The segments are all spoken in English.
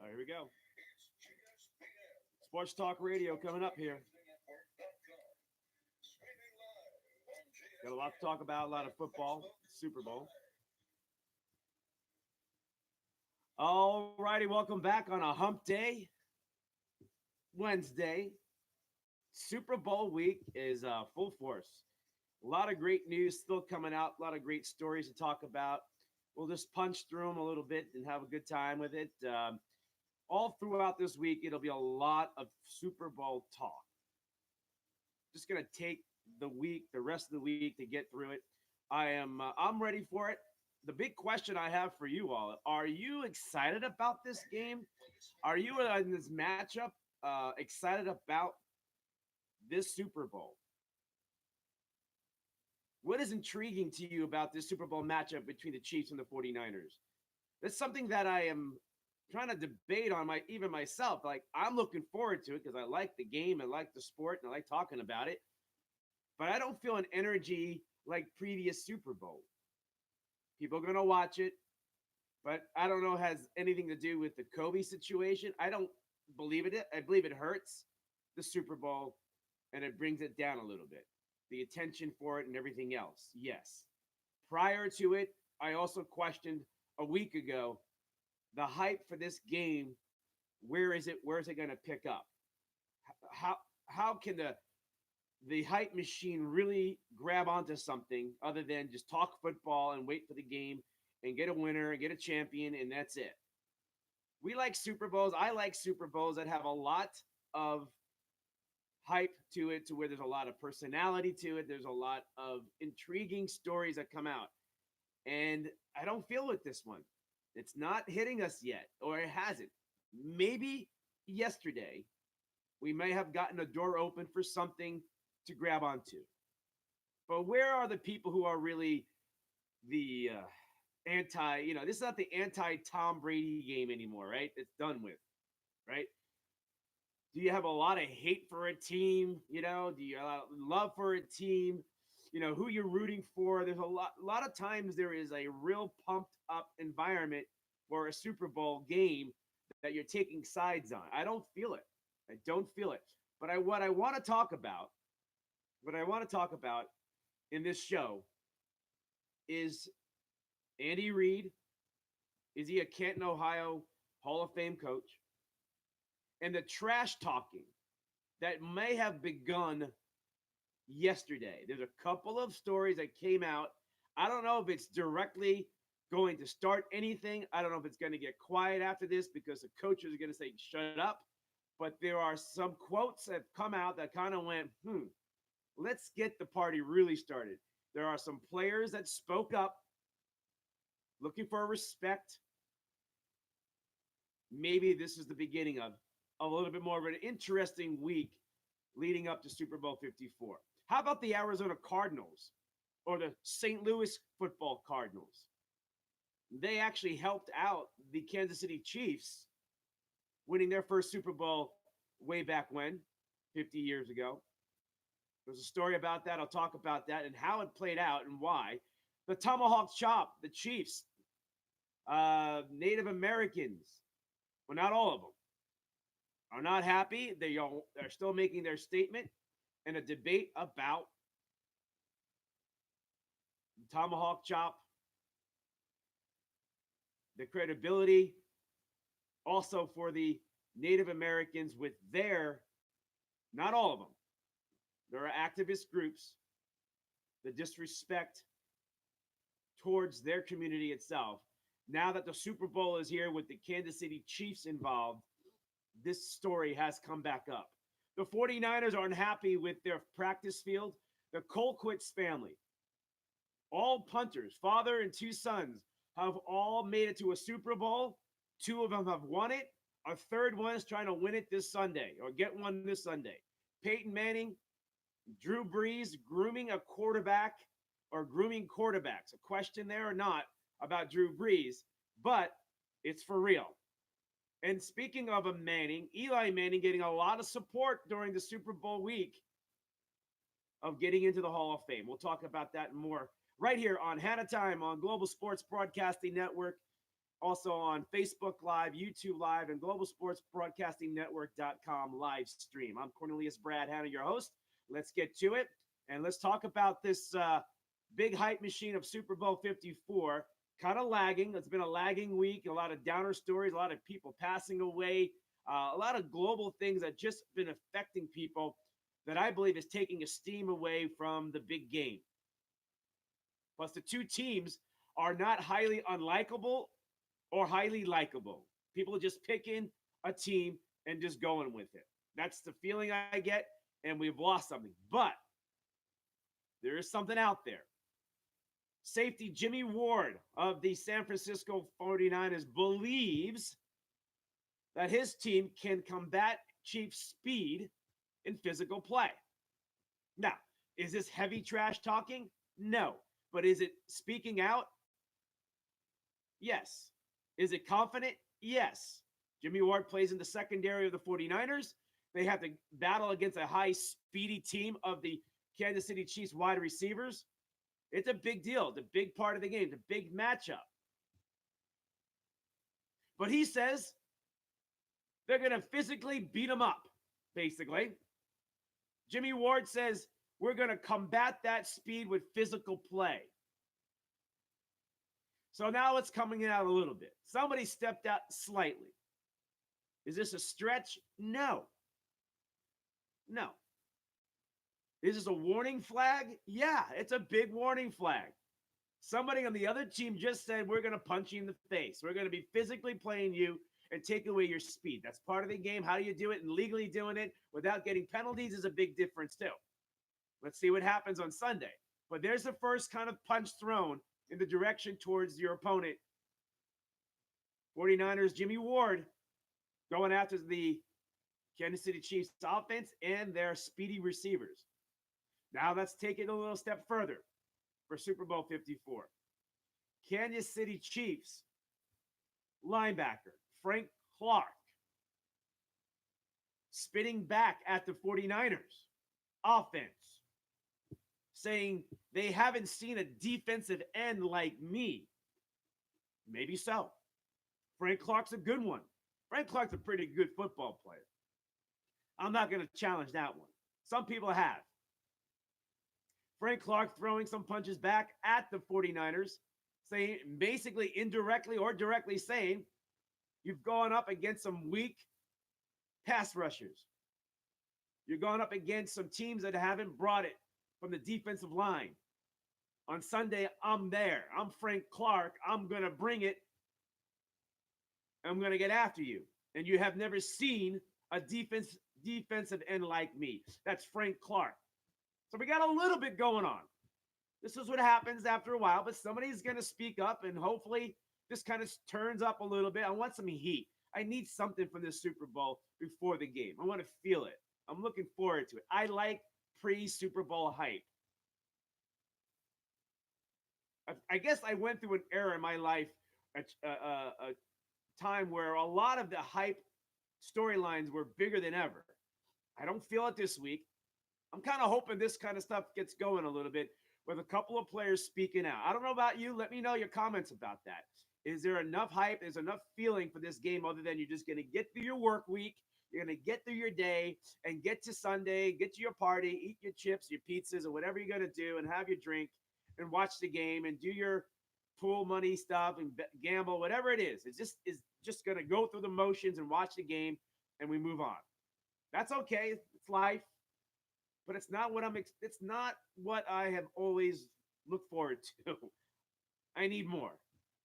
All right, here we go. Sports Talk Radio coming up here. Got a lot to talk about, a lot of football, Super Bowl. All righty, welcome back on a hump day, Wednesday. Super Bowl week is full force. A lot of great news still coming out, a lot of great stories to talk about. We'll just punch through them a little bit and have a good time with it. All throughout this week, it'll be a lot of Super Bowl talk. Just gonna take the rest of the week to get through it. I'm ready for it. The big question I have for you all: are you excited about this game? Are you in this matchup excited about this Super Bowl? What is intriguing to you about this Super Bowl matchup between the Chiefs and the 49ers? That's something that I am trying to debate on even myself. Like, I'm looking forward to it because I like the game, I like the sport, and I like talking about it. But I don't feel an energy like previous Super Bowl. People are going to watch it, but I don't know it has anything to do with the Kobe situation. I don't believe it. I believe it hurts the Super Bowl and it brings it down a little bit. The attention for it and everything else. Yes. Prior to it, I also questioned a week ago the hype for this game. Where is it? Where is it going to pick up? How can the hype machine really grab onto something other than just talk football and wait for the game and get a winner and get a champion and that's it? We like Super Bowls. I like Super Bowls that have a lot of hype to it, to where there's a lot of personality to it. There's a lot of intriguing stories that come out. And I don't feel with this one. It's not hitting us yet, or it hasn't. Maybe yesterday we may have gotten a door open for something to grab onto. But where are the people who are really the this is not the anti-Tom Brady game anymore, right? It's done with, right? Do you have a lot of hate for a team? Do you have a lot of love for a team? Who you're rooting for. There's a lot of times there is a real pumped up environment for a Super Bowl game that you're taking sides on. I don't feel it. I don't feel it. But what I want to talk about in this show is Andy Reid. Is he a Canton, Ohio Hall of Fame coach? And the trash talking that may have begun yesterday. There's a couple of stories that came out. I don't know if it's directly going to start anything. I don't know if it's going to get quiet after this because the coaches are going to say, shut up. But there are some quotes that have come out that kind of went, let's get the party really started. There are some players that spoke up, looking for respect. Maybe this is the beginning of a little bit more of an interesting week leading up to Super Bowl 54. How about the Arizona Cardinals or the St. Louis football Cardinals? They actually helped out the Kansas City Chiefs winning their first Super Bowl way back when, 50 years ago. There's a story about that. I'll talk about that and how it played out and why. The Tomahawk Chop, the Chiefs, Native Americans, well, not all of them, are not happy. They're still making their statement and a debate about the Tomahawk Chop, the credibility also for the Native Americans with not all of them. There are activist groups, the disrespect towards their community itself. Now that the Super Bowl is here with the Kansas City Chiefs involved, this story has come back up. The 49ers are unhappy with their practice field. The Colquit family, all punters, father and two sons, have all made it to a Super Bowl. Two of them have won it. A third one is trying to win it this Sunday or get one this Sunday. Peyton Manning, Drew Brees grooming a quarterback or grooming quarterbacks. A question there or not about Drew Brees, but it's for real. And speaking of a Manning, Eli Manning getting a lot of support during the Super Bowl week of getting into the Hall of Fame. We'll talk about that and more right here on Hannah Time on Global Sports Broadcasting Network. Also on Facebook Live, YouTube Live, and globalsportsbroadcastingnetwork.com live stream. I'm Cornelius Brad Hanna, your host. Let's get to it, and let's talk about this big hype machine of Super Bowl 54. Kind of lagging. It's been a lagging week. A lot of downer stories, a lot of people passing away, a lot of global things that just been affecting people that I believe is taking a steam away from the big game. Plus, the two teams are not highly unlikable or highly likable. People are just picking a team and just going with it. That's the feeling I get, and we've lost something. But there is something out there. Safety Jimmy Ward of the San Francisco 49ers believes that his team can combat Chiefs' speed in physical play. Now, is this heavy trash talking? No. But is it speaking out? Yes. Is it confident? Yes. Jimmy Ward plays in the secondary of the 49ers. They have to battle against a high, speedy team of the Kansas City Chiefs wide receivers. It's a big deal. It's a big part of the game. It's a big matchup. But he says they're going to physically beat them up, basically. Jimmy Ward says we're going to combat that speed with physical play. So now it's coming out a little bit. Somebody stepped out slightly. Is this a stretch? No. No. Is this a warning flag? Yeah, it's a big warning flag. Somebody on the other team just said, we're going to punch you in the face. We're going to be physically playing you and take away your speed. That's part of the game. How do you do it? And legally doing it without getting penalties is a big difference too. Let's see what happens on Sunday. But there's the first kind of punch thrown in the direction towards your opponent. 49ers, Jimmy Ward going after the Kansas City Chiefs offense and their speedy receivers. Now let's take it a little step further for Super Bowl 54. Kansas City Chiefs linebacker Frank Clark spitting back at the 49ers offense, saying they haven't seen a defensive end like me. Maybe so. Frank Clark's a good one. Frank Clark's a pretty good football player. I'm not going to challenge that one. Some people have. Frank Clark throwing some punches back at the 49ers, saying basically indirectly or directly saying, you've gone up against some weak pass rushers. You're going up against some teams that haven't brought it from the defensive line. On Sunday, I'm there. I'm Frank Clark. I'm going to bring it. I'm going to get after you. And you have never seen a defensive end like me. That's Frank Clark. So we got a little bit going on. This is what happens after a while, but somebody's going to speak up, and hopefully this kind of turns up a little bit. I want some heat. I need something from this Super Bowl before the game. I want to feel it. I'm looking forward to it. I like pre-Super Bowl hype. I guess I went through an era in my life, a time where a lot of the hype storylines were bigger than ever. I don't feel it this week. I'm kind of hoping this kind of stuff gets going a little bit with a couple of players speaking out. I don't know about you. Let me know your comments about that. Is there enough hype? Is enough feeling for this game other than you're just going to get through your work week, you're going to get through your day and get to Sunday, get to your party, eat your chips, your pizzas, or whatever you're going to do and have your drink and watch the game and do your pool money stuff and gamble, whatever it is. It's just going to go through the motions and watch the game and we move on. That's okay. It's life. But it's not what I have always looked forward to. I need more.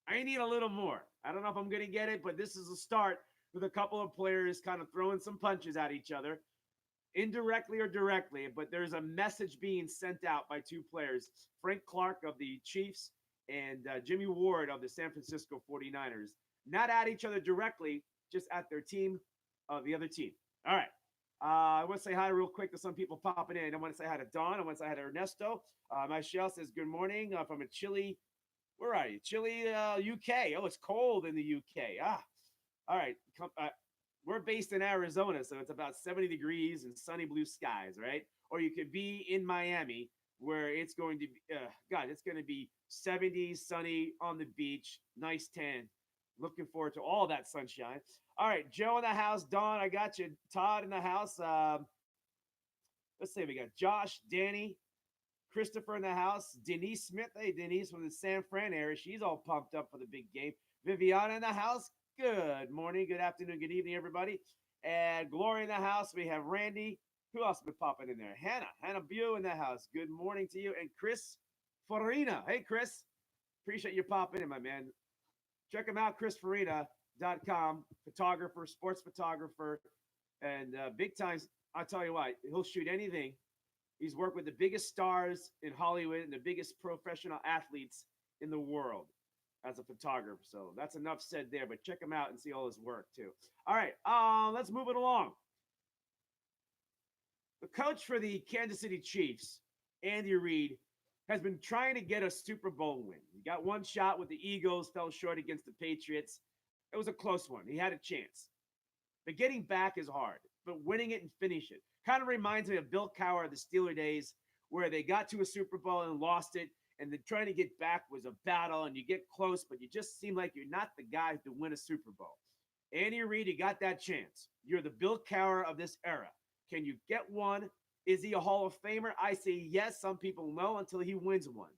I need a little more. I don't know if I'm going to get it, but this is a start with a couple of players kind of throwing some punches at each other, indirectly or directly, but there's a message being sent out by two players, Frank Clark of the Chiefs and Jimmy Ward of the San Francisco 49ers, not at each other directly, just at their team, the other team. All right. I want to say hi real quick to some people popping in. I want to say hi to Don. I want to say hi to Ernesto. Michelle says good morning from a chilly, where are you? Chilly, UK. Oh, it's cold in the UK. All right. We're based in Arizona, so it's about 70 degrees and sunny blue skies, right? Or you could be in Miami where it's going to be, it's going to be 70, sunny on the beach, nice tan. Looking forward to all that sunshine. All right, Joe in the house. Dawn, I got you. Todd in the house. Let's see, we got Josh, Danny, Christopher in the house. Denise Smith. Hey, Denise from the San Fran area. She's all pumped up for the big game. Viviana in the house. Good morning, good afternoon, good evening, everybody. And Gloria in the house. We have Randy. Who else been popping in there? Hannah Bew in the house. Good morning to you. And Chris Farina. Hey, Chris. Appreciate you popping in, my man. Check him out, chrisfarina.com. Photographer, sports photographer, and big times. I'll tell you what, he'll shoot anything. He's worked with the biggest stars in Hollywood and the biggest professional athletes in the world as a photographer. So that's enough said there, but check him out and see all his work too. All right, let's move it along. The coach for the Kansas City Chiefs, Andy Reid, has been trying to get a Super Bowl win. He got one shot with the Eagles, fell short against the Patriots. It was a close one. He had a chance. But getting back is hard, but winning it and finish it. Kind of reminds me of Bill Cowher of the Steeler days, where they got to a Super Bowl and lost it, and then trying to get back was a battle, and you get close, but you just seem like you're not the guy to win a Super Bowl. Andy Reid, you got that chance. You're the Bill Cowher of this era. Can you get one? Is he a Hall of Famer? I say yes. Some people know until he wins one.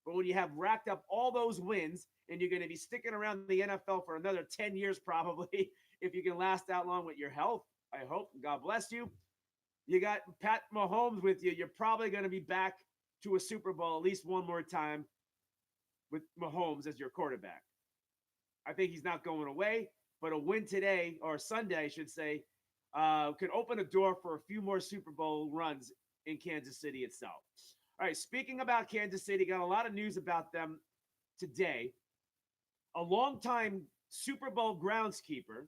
But when you have racked up all those wins and you're going to be sticking around the NFL for another 10 years probably, if you can last that long with your health, I hope. God bless you. You got Pat Mahomes with you. You're probably going to be back to a Super Bowl at least one more time with Mahomes as your quarterback. I think he's not going away, but a win today, or Sunday, I should say, could open a door for a few more Super Bowl runs in Kansas City itself. All right, speaking about Kansas City, got a lot of news about them today. A longtime Super Bowl groundskeeper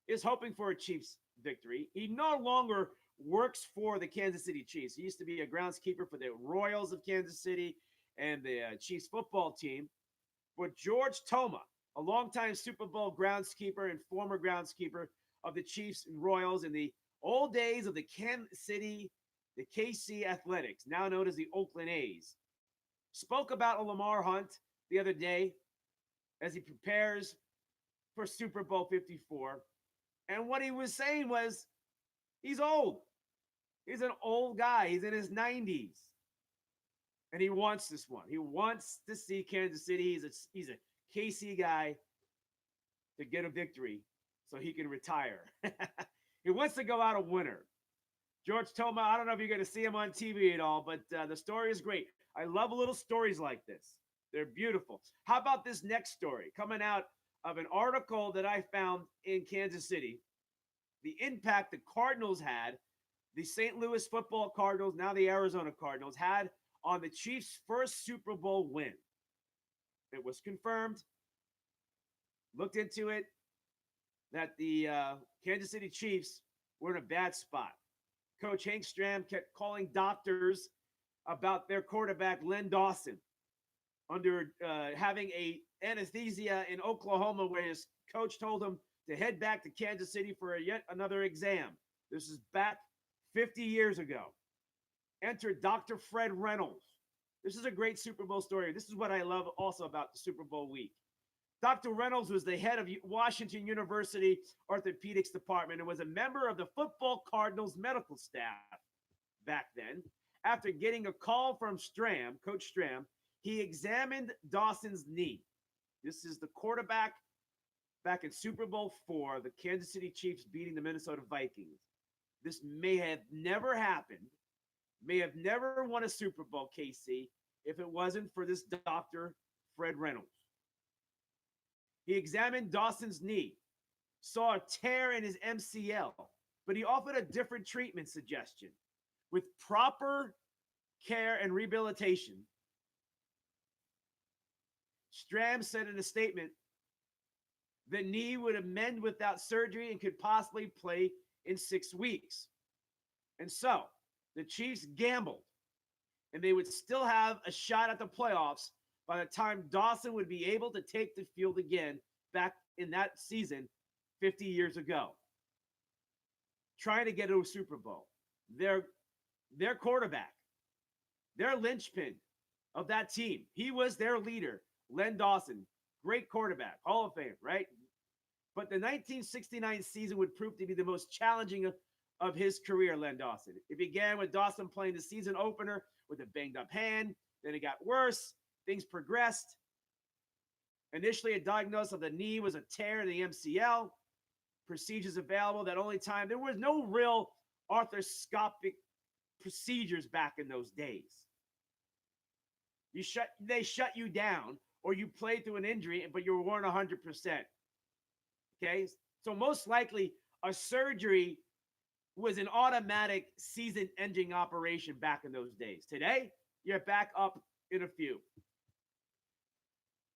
is hoping for a Chiefs victory. He no longer works for the Kansas City Chiefs. He used to be a groundskeeper for the Royals of Kansas City and the Chiefs football team. But George Toma, a longtime Super Bowl groundskeeper and former groundskeeper of the Chiefs and Royals in the old days of the Kansas City, the KC Athletics, now known as the Oakland A's, spoke about a Lamar Hunt the other day as he prepares for Super Bowl 54. And what he was saying was, he's old. He's an old guy. He's in his 90s. And he wants this one. He wants to see Kansas City. He's a KC guy to get a victory so he can retire. He wants to go out a winner. George Toma, I don't know if you're going to see him on TV at all, but the story is great. I love little stories like this. They're beautiful. How about this next story coming out of an article that I found in Kansas City? The impact the Cardinals had, the St. Louis football Cardinals, now the Arizona Cardinals, had on the Chiefs' first Super Bowl win. It was confirmed, looked into it, that the Kansas City Chiefs were in a bad spot. Coach Hank Stram kept calling doctors about their quarterback, Len Dawson, under having a anesthesia in Oklahoma, where his coach told him to head back to Kansas City for yet another exam. This is back 50 years ago. Enter Dr. Fred Reynolds. This is a great Super Bowl story. This is what I love also about the Super Bowl week. Dr. Reynolds was the head of Washington University Orthopedics Department and was a member of the football Cardinals medical staff back then. After getting a call from Stram, Coach Stram, he examined Dawson's knee. This is the quarterback back in Super Bowl IV, the Kansas City Chiefs beating the Minnesota Vikings. This may have never happened, may have never won a Super Bowl, KC, if it wasn't for this doctor, Fred Reynolds. He examined Dawson's knee, saw a tear in his MCL, but he offered a different treatment suggestion. With proper care and rehabilitation, Stram said in a statement, the knee would amend without surgery and could possibly play in 6 weeks. And so the Chiefs gambled, and they would still have a shot at the playoffs by the time Dawson would be able to take the field again back in that season 50 years ago. Trying to get to a Super Bowl. Their quarterback, their linchpin of that team, he was their leader, Len Dawson, Great quarterback, Hall of Fame, right? But the 1969 season would prove to be the most challenging of his career, Len Dawson. It began with Dawson playing the season opener with a banged up hand. Then it got worse. Things progressed. Initially, a diagnosis of the knee was a tear in the MCL. Procedures available that only time. There was no real arthroscopic procedures back in those days. They shut you down, or you played through an injury, but you weren't 100%. Okay, so most likely a surgery was an automatic season-ending operation back in those days. Today, you're back up in a few.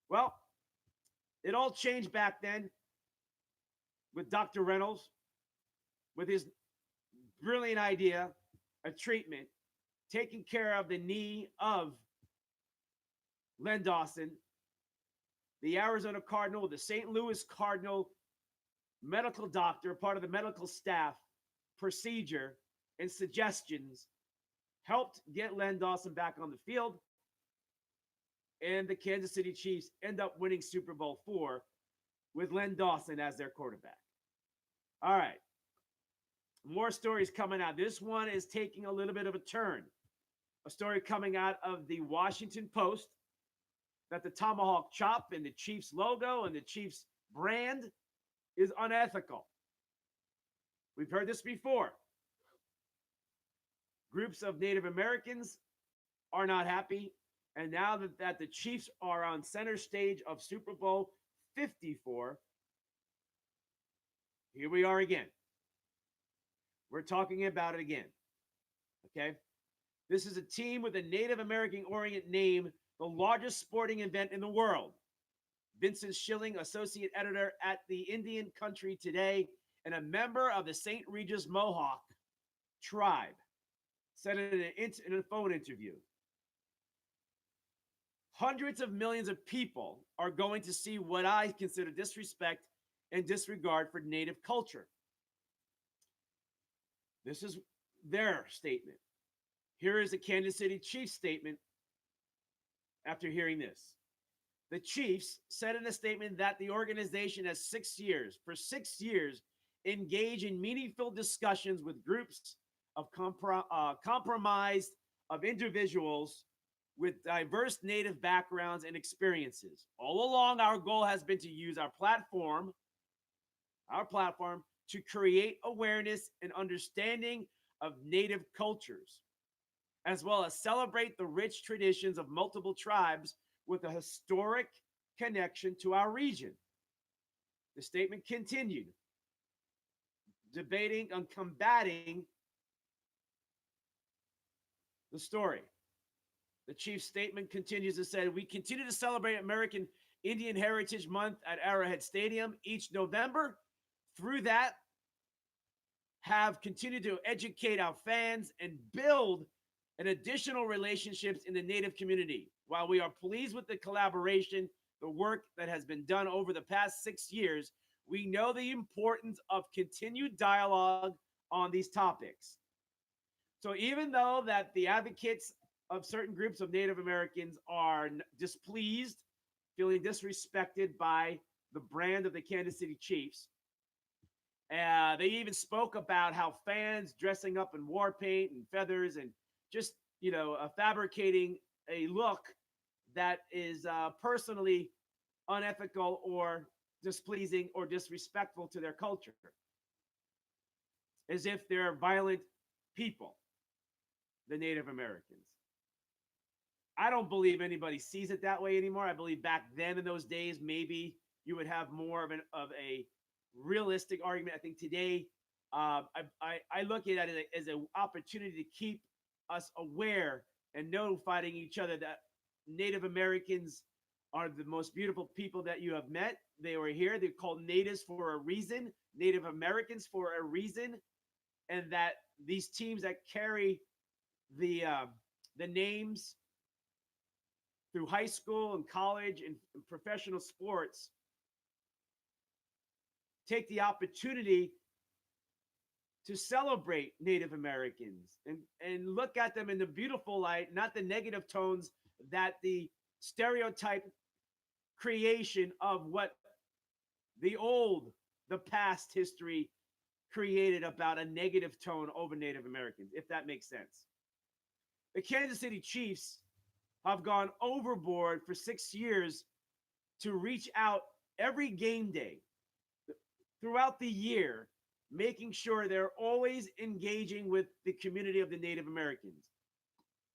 Well, it all changed back then with Dr. Reynolds, with his brilliant idea, a treatment, taking care of the knee of Len Dawson, the Arizona Cardinal, the St. Louis Cardinal medical doctor, part of the medical staff, procedure and suggestions helped get Len Dawson back on the field. And the Kansas City Chiefs end up winning Super Bowl IV with Len Dawson as their quarterback. All right. More stories coming out. This one is taking a little bit of a turn. A story coming out of the Washington Post that the Tomahawk Chop and the Chiefs logo and the Chiefs brand is unethical. We've heard this before. Groups of Native Americans are not happy. And now that the Chiefs are on center stage of Super Bowl 54, here we are again. We're talking about it again. Okay? This is a team with a Native American orient name, the largest sporting event in the world. Vincent Schilling, associate editor at the Indian Country Today and a member of the St. Regis Mohawk tribe, said in a phone interview, hundreds of millions of people are going to see what I consider disrespect and disregard for Native culture. This is their statement. Here is the Kansas City Chiefs statement after hearing this. The Chiefs said in a statement that the organization has 6 years, for 6 years, engaged in meaningful discussions with groups of compromised of individuals with diverse Native backgrounds and experiences. All along, our goal has been to use our platform to create awareness and understanding of Native cultures, as well as celebrate the rich traditions of multiple tribes with a historic connection to our region. The statement continued, debating and combating the story. The Chiefs statement continues to say, we continue to celebrate American Indian Heritage Month at Arrowhead Stadium each November. Through that, have continued to educate our fans and build an additional relationships in the Native community. While we are pleased with the collaboration, the work that has been done over the past 6 years, we know the importance of continued dialogue on these topics. So even though that the advocates of certain groups of Native Americans are displeased, feeling disrespected by the brand of the Kansas City Chiefs, they even spoke about how fans dressing up in war paint and feathers and just, fabricating a look that is personally unethical or displeasing or disrespectful to their culture, as if they're violent people, the Native Americans. I don't believe anybody sees it that way anymore. I believe back then in those days, maybe you would have more of a realistic argument. I think today, I look at it as an opportunity to keep us aware and notifying each other that Native Americans are the most beautiful people that you have met. They were here. They're called natives for a reason, Native Americans for a reason, and that these teams that carry the names through high school and college and professional sports take the opportunity to celebrate Native Americans and look at them in the beautiful light, not the negative tones that the stereotype creation of what the past history created about a negative tone over Native Americans, if that makes sense. The Kansas City Chiefs have gone overboard for 6 years to reach out every game day throughout the year, making sure they're always engaging with the community of the Native Americans,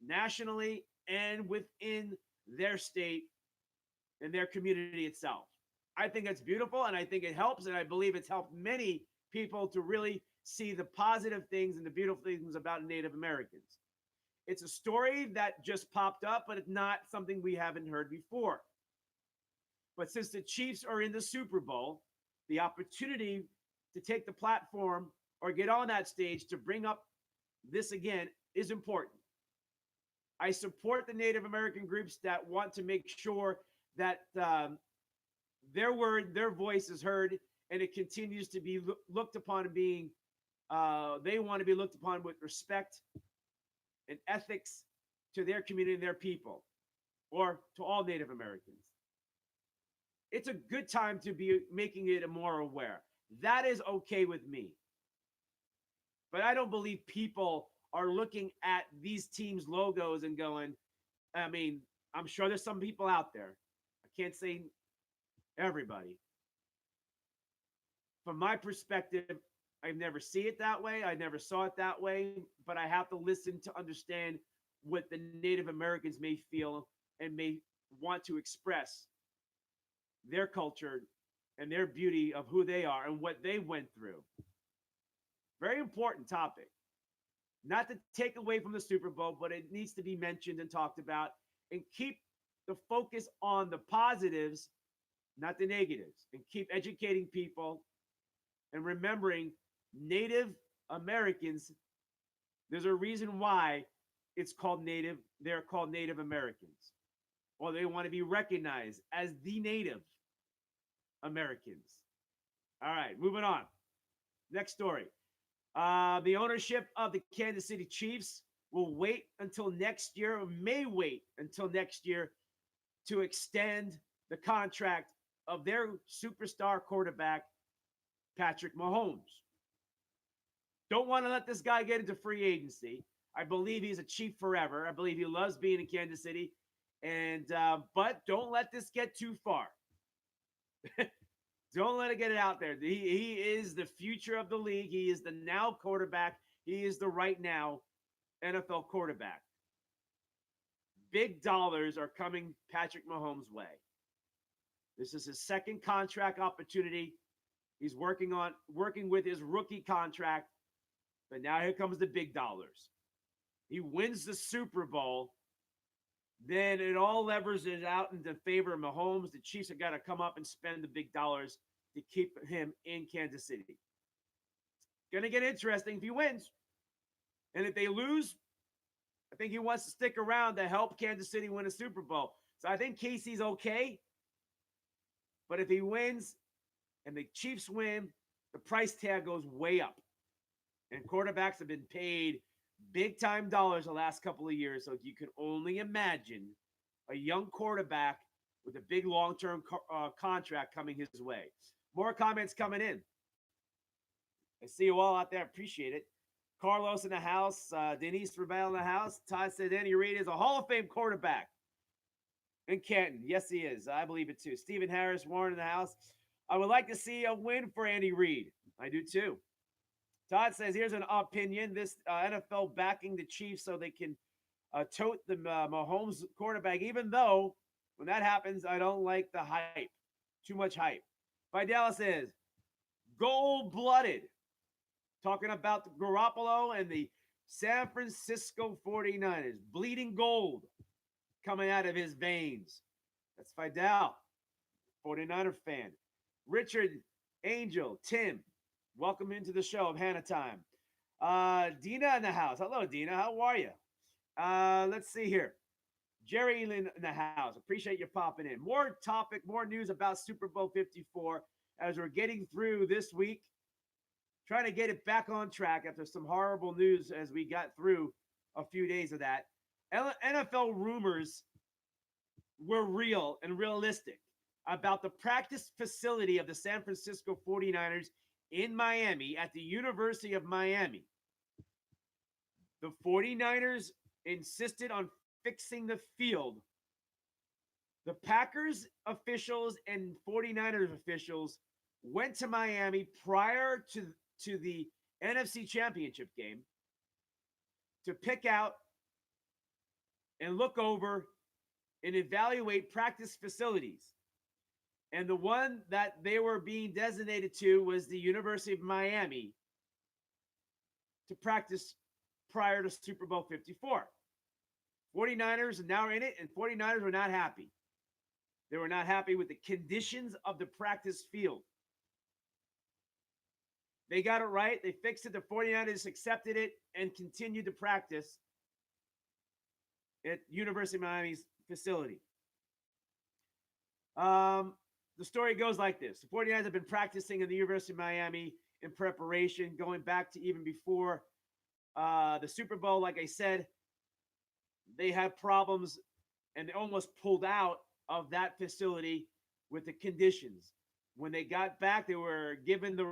nationally and within their state and their community itself. I think that's beautiful, and I think it helps, and I believe it's helped many people to really see the positive things and the beautiful things about Native Americans. It's a story that just popped up, but it's not something we haven't heard before. But since the Chiefs are in the Super Bowl, the opportunity to take the platform or get on that stage to bring up this again is important. I support the Native American groups that want to make sure that their word, their voice is heard, and it continues to be looked upon as being, they want to be looked upon with respect and ethics to their community and their people, or to all Native Americans. It's a good time to be making it more aware. That is okay with me. But I don't believe people are looking at these teams' logos and going, I mean, I'm sure there's some people out there. I can't say everybody. From my perspective, I never see it that way. I never saw it that way, but I have to listen to understand what the Native Americans may feel and may want to express their culture and their beauty of who they are and what they went through. Very important topic. Not to take away from the Super Bowl, but it needs to be mentioned and talked about, and keep the focus on the positives, not the negatives, and keep educating people and remembering Native Americans. There's a reason why it's called Native. They're called Native Americans, or they want to be recognized as the Native Americans. All right, moving on. Next story. The ownership of the Kansas City Chiefs will wait until next year, or may wait until next year, to extend the contract of their superstar quarterback, Patrick Mahomes. Don't want to let this guy get into free agency. I believe he's a Chief forever. I believe he loves being in Kansas City. And but don't let this get too far. Don't let it get out there. He is the future of the league. He is the now quarterback. He is the right now NFL quarterback. Big dollars are coming Patrick Mahomes' way. This is his second contract opportunity. He's working with his rookie contract, but now here comes the big dollars. He wins the Super Bowl, then it all levers it out into favor of Mahomes. The Chiefs have got to come up and spend the big dollars to keep him in Kansas City. It's going to get interesting if he wins. And if they lose, I think he wants to stick around to help Kansas City win a Super Bowl. So I think Casey's okay. But if he wins and the Chiefs win, the price tag goes way up. And quarterbacks have been paid big-time dollars the last couple of years. So you can only imagine a young quarterback with a big long-term contract coming his way. More comments coming in. I see you all out there. Appreciate it. Carlos in the house. Denise Rebel in the house. Todd said Andy Reid is a Hall of Fame quarterback in Canton. Yes, he is. I believe it too. Stephen Harris, Warren in the house. I would like to see a win for Andy Reid. I do too. Todd says, here's an opinion. This NFL backing the Chiefs so they can tote the Mahomes quarterback, even though when that happens, I don't like the hype. Too much hype. Vidal says, gold-blooded. Talking about the Garoppolo and the San Francisco 49ers. Bleeding gold coming out of his veins. That's Vidal, 49er fan. Richard, Angel, Tim, welcome into the show of Hannah Time. Dina in the house. Hello, Dina. How are you? Let's see here. Jerry in the house. Appreciate you popping in. More news about Super Bowl 54 as we're getting through this week. Trying to get it back on track after some horrible news as we got through a few days of that. NFL rumors were real and realistic. about the practice facility of the San Francisco 49ers in Miami at the University of Miami. The 49ers insisted on fixing the field. The Packers officials and 49ers officials went to Miami prior to the NFC Championship game to pick out and look over and evaluate practice facilities. And the one that they were being designated to was the University of Miami to practice prior to Super Bowl 54. 49ers now are in it, and 49ers were not happy. They were not happy with the conditions of the practice field. They got it right. They fixed it. The 49ers accepted it and continued to practice at University of Miami's facility. The story goes like this. The 49ers have been practicing at the University of Miami in preparation, going back to even before the Super Bowl. Like I said, they had problems and they almost pulled out of that facility with the conditions. When they got back, they were given the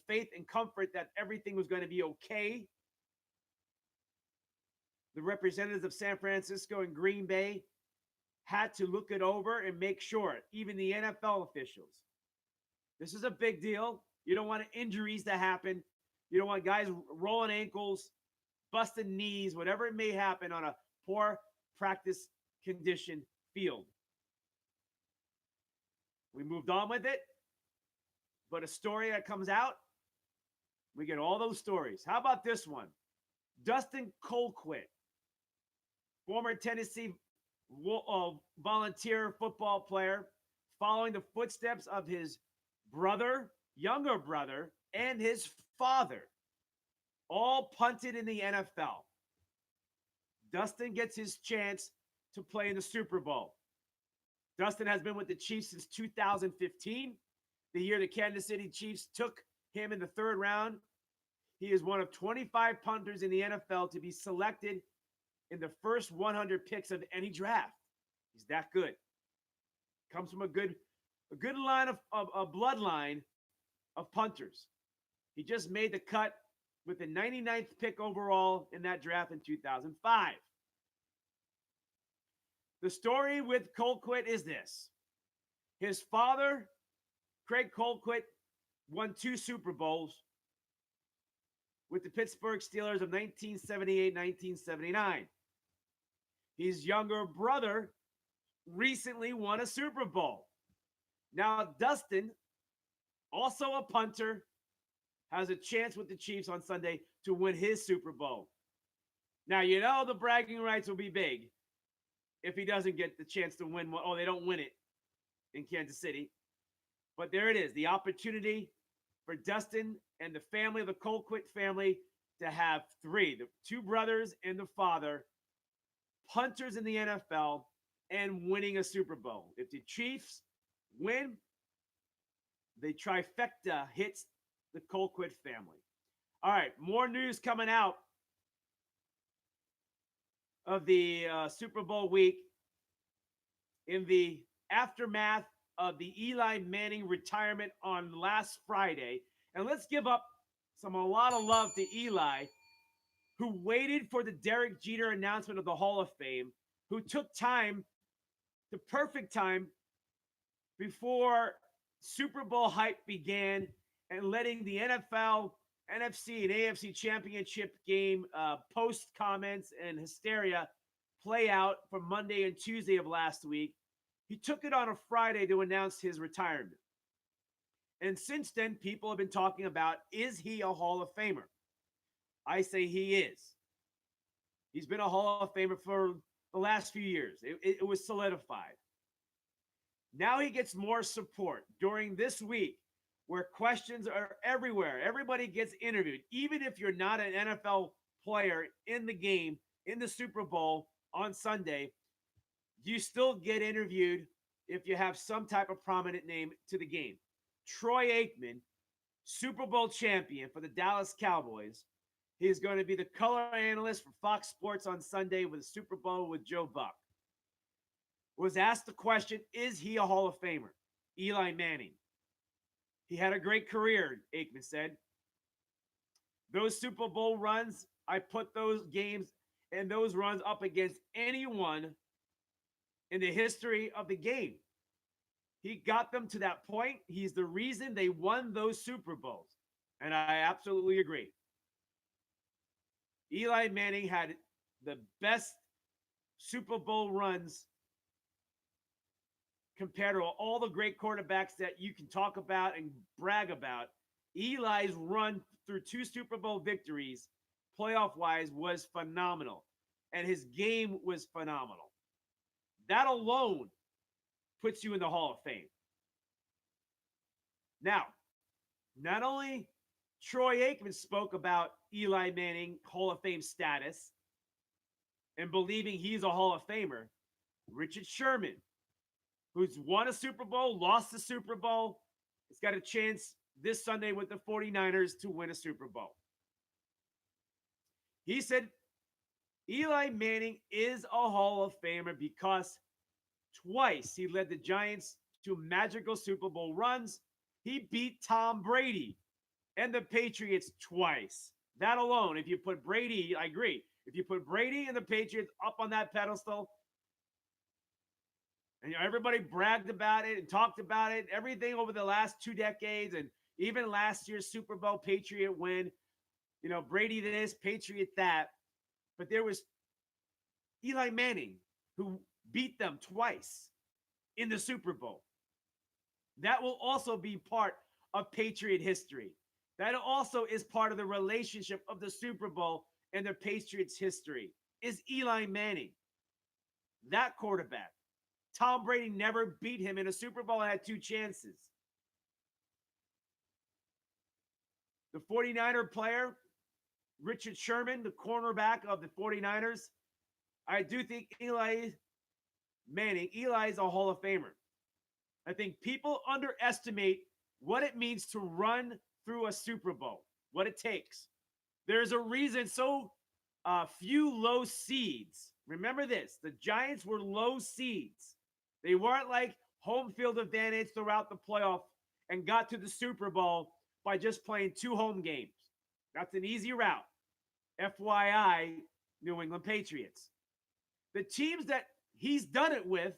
faith and comfort that everything was going to be okay. The representatives of San Francisco and Green Bay had to look it over and make sure, even the NFL officials. This is a big deal. You don't want injuries to happen. You don't want guys rolling ankles, busting knees, whatever it may happen on a poor practice condition field. We moved on with it, but a story that comes out, we get all those stories. How about this one? Dustin Colquit, former Tennessee volunteer football player, following the footsteps of his brother, younger brother, and his father, all punted in the NFL. Dustin gets his chance to play in the Super Bowl. Dustin has been with the Chiefs since 2015, the year the Kansas City Chiefs took him in the third round. He is one of 25 punters in the NFL to be selected in the first 100 picks of any draft. He's that good. Comes from a good line of bloodline of punters. He just made the cut with the 99th pick overall in that draft in 2005. The story with Colquit is this. His father, Craig Colquit, won 2 Super Bowls with the Pittsburgh Steelers of 1978-1979. His younger brother recently won a Super Bowl. Now, Dustin, also a punter, has a chance with the Chiefs on Sunday to win his Super Bowl. Now, you know the bragging rights will be big if he doesn't get the chance to win one. Oh, they don't win it in Kansas City. But there it is, the opportunity for Dustin and the family, the Colquit family, to have 3, the 2 brothers and the father, punters in the NFL and winning a Super Bowl. If the Chiefs win, the trifecta hits the Colquit family. All right, more news coming out of the Super Bowl week in the aftermath of the Eli Manning retirement on last Friday. And let's give up a lot of love to Eli, who waited for the Derek Jeter announcement of the Hall of Fame, who took time, the perfect time, before Super Bowl hype began and letting the NFL, NFC, and AFC championship game post comments and hysteria play out from Monday and Tuesday of last week. He took it on a Friday to announce his retirement. And since then, people have been talking about, is he a Hall of Famer? I say he is. He's been a Hall of Famer for the last few years. It was solidified. Now he gets more support during this week where questions are everywhere. Everybody gets interviewed. Even if you're not an NFL player in the game, in the Super Bowl on Sunday, you still get interviewed if you have some type of prominent name to the game. Troy Aikman, Super Bowl champion for the Dallas Cowboys. He's going to be the color analyst for Fox Sports on Sunday with the Super Bowl with Joe Buck. was asked the question, is he a Hall of Famer? Eli Manning. He had a great career, Aikman said. Those Super Bowl runs, I put those games and those runs up against anyone in the history of the game. He got them to that point. He's the reason they won those Super Bowls. And I absolutely agree. Eli Manning had the best Super Bowl runs compared to all the great quarterbacks that you can talk about and brag about. Eli's run through 2 Super Bowl victories, playoff-wise, was phenomenal. And his game was phenomenal. That alone puts you in the Hall of Fame. Now, not only Troy Aikman spoke about Eli Manning Hall of Fame status and believing he's a Hall of Famer, Richard Sherman, who's won a Super Bowl, lost the Super Bowl, has got a chance this Sunday with the 49ers to win a Super Bowl. He said Eli Manning is a Hall of Famer because twice he led the Giants to magical Super Bowl runs. He beat Tom Brady and the Patriots twice. That alone, if you put Brady, I agree. If you put Brady and the Patriots up on that pedestal, and everybody bragged about it and talked about it, everything over the last 2 decades, and even last year's Super Bowl Patriot win, Brady this, Patriot that. But there was Eli Manning who beat them twice in the Super Bowl. That will also be part of Patriot history. That also is part of the relationship of the Super Bowl and the Patriots' history, is Eli Manning. That quarterback. Tom Brady never beat him in a Super Bowl and had 2 chances. The 49er player, Richard Sherman, the cornerback of the 49ers, I do think Eli is a Hall of Famer. I think people underestimate what it means to run through a Super Bowl, what it takes. There's a reason so few low seeds. Remember this, the Giants were low seeds. They weren't like home field advantage throughout the playoff and got to the Super Bowl by just playing 2 home games. That's an easy route. FYI, New England Patriots. The teams that he's done it with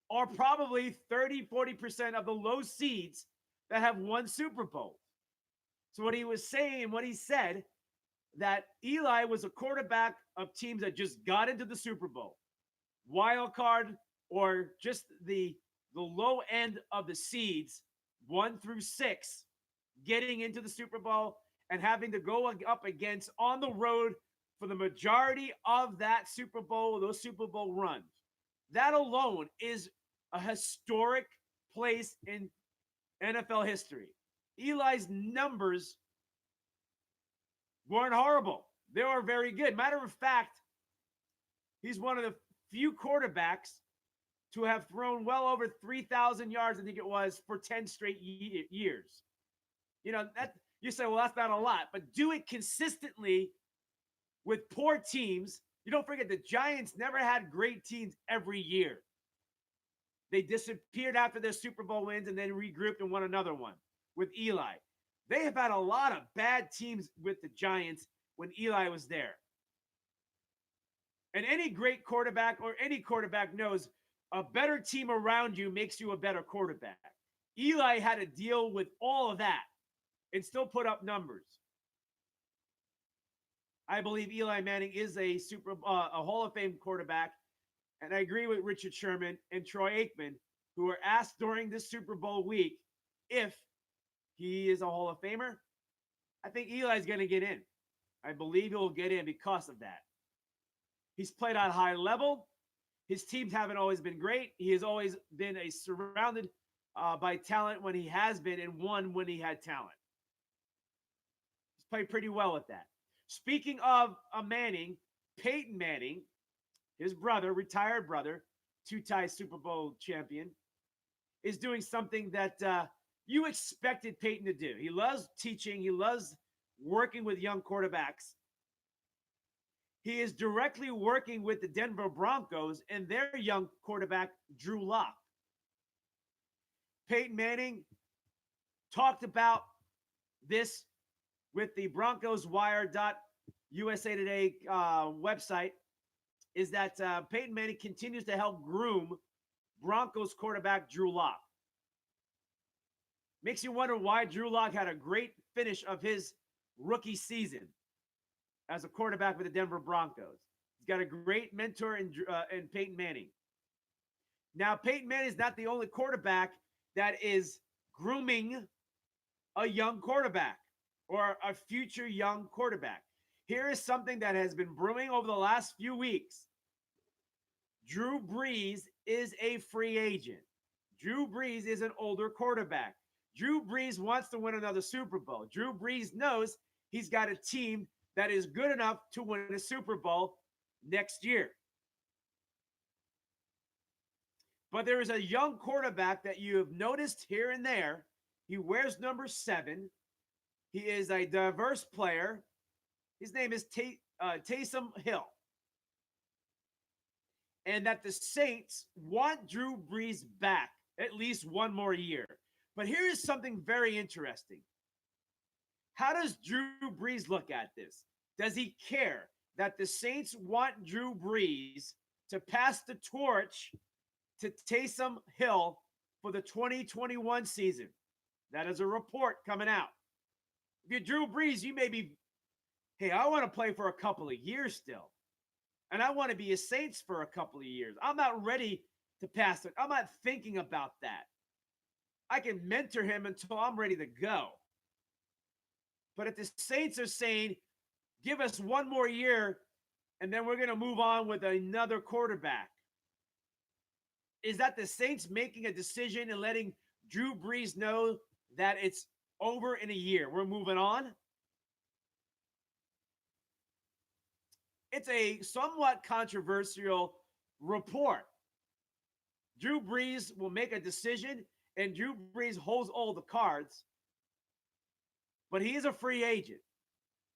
are probably 30-40% of the low seeds that have won Super Bowl. So what he was saying, what he said, that Eli was a quarterback of teams that just got into the Super Bowl. Wild card or just the low end of the seeds, 1 through 6, getting into the Super Bowl and having to go up against on the road for the majority of that Super Bowl, those Super Bowl runs. That alone is a historic place in NFL history. Eli's numbers weren't horrible. They were very good. Matter of fact, he's one of the few quarterbacks to have thrown well over 3,000 yards, I think it was, for 10 straight years. That you say, well, that's not a lot, but do it consistently with poor teams. You don't forget the Giants never had great teams every year. They disappeared after their Super Bowl wins and then regrouped and won another one with Eli. They have had a lot of bad teams with the Giants when Eli was there. And any great quarterback or any quarterback knows a better team around you makes you a better quarterback. Eli had to deal with all of that and still put up numbers. I believe Eli Manning is a Hall of Fame quarterback. And I agree with Richard Sherman and Troy Aikman, who were asked during this Super Bowl week if he is a Hall of Famer. I think Eli's going to get in. I believe he'll get in because of that. He's played at a high level. His teams haven't always been great. He has always been surrounded by talent when he has been and won when he had talent. He's played pretty well with that. Speaking of Manning, Peyton Manning, his brother, retired brother, 2-time Super Bowl champion, is doing something that you expected Peyton to do. He loves teaching. He loves working with young quarterbacks. He is directly working with the Denver Broncos and their young quarterback, Drew Lock. Peyton Manning talked about this with the Broncos Wire.USA Today website, is that Peyton Manning continues to help groom Broncos quarterback Drew Lock. Makes you wonder why Drew Lock had a great finish of his rookie season as a quarterback with the Denver Broncos. He's got a great mentor in Peyton Manning. Now, Peyton Manning is not the only quarterback that is grooming a young quarterback or a future young quarterback. Here is something that has been brewing over the last few weeks. Drew Brees is a free agent. Drew Brees is an older quarterback. Drew Brees wants to win another Super Bowl. Drew Brees knows he's got a team that is good enough to win a Super Bowl next year. But there is a young quarterback that you have noticed here and there. He wears number 7. He is a diverse player. His name is Taysom Hill. And that the Saints want Drew Brees back at least one more year. But here is something very interesting. How does Drew Brees look at this? Does he care that the Saints want Drew Brees to pass the torch to Taysom Hill for the 2021 season? That is a report coming out. If you're Drew Brees, you may be, hey, I want to play for a couple of years still. And I want to be a Saints for a couple of years. I'm not ready to pass it. I'm not thinking about that. I can mentor him until I'm ready to go. But if the Saints are saying, give us one more year, and then we're going to move on with another quarterback, is that the Saints making a decision and letting Drew Brees know that it's over in a year? We're moving on? It's a somewhat controversial report. Drew Brees will make a decision, and Drew Brees holds all the cards, but he is a free agent.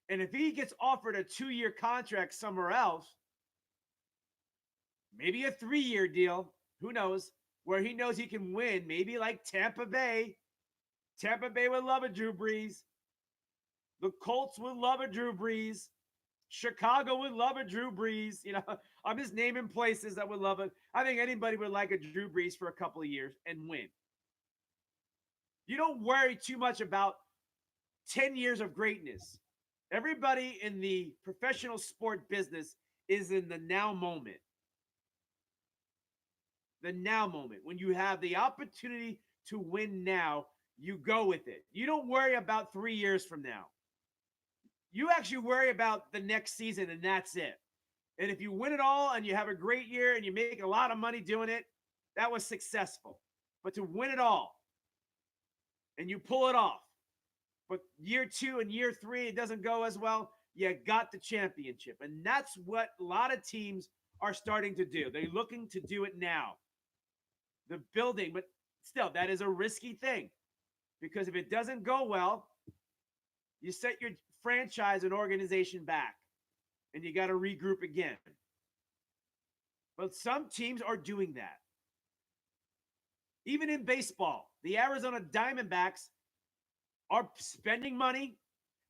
And if he gets offered a 2-year contract somewhere else, maybe a 3-year deal, who knows, where he knows he can win, maybe like Tampa Bay. Tampa Bay would love a Drew Brees. The Colts would love a Drew Brees. Chicago would love a Drew Brees. You know, I'm just naming places that would love it. I think anybody would like a Drew Brees for a couple of years and win. You don't worry too much about 10 years of greatness. Everybody in the professional sport business is in the now moment. The now moment. When you have the opportunity to win now, you go with it. You don't worry about 3 years from now. You actually worry about the next season, and that's it. And if you win it all and you have a great year and you make a lot of money doing it, that was successful. But to win it all and you pull it off, but year 2 and year 3, it doesn't go as well, you got the championship. And that's what a lot of teams are starting to do. They're looking to do it now. The building, but still, that is a risky thing. Because if it doesn't go well, you set your franchise and organization back. And you got to regroup again. But some teams are doing that. Even in baseball, the Arizona Diamondbacks are spending money.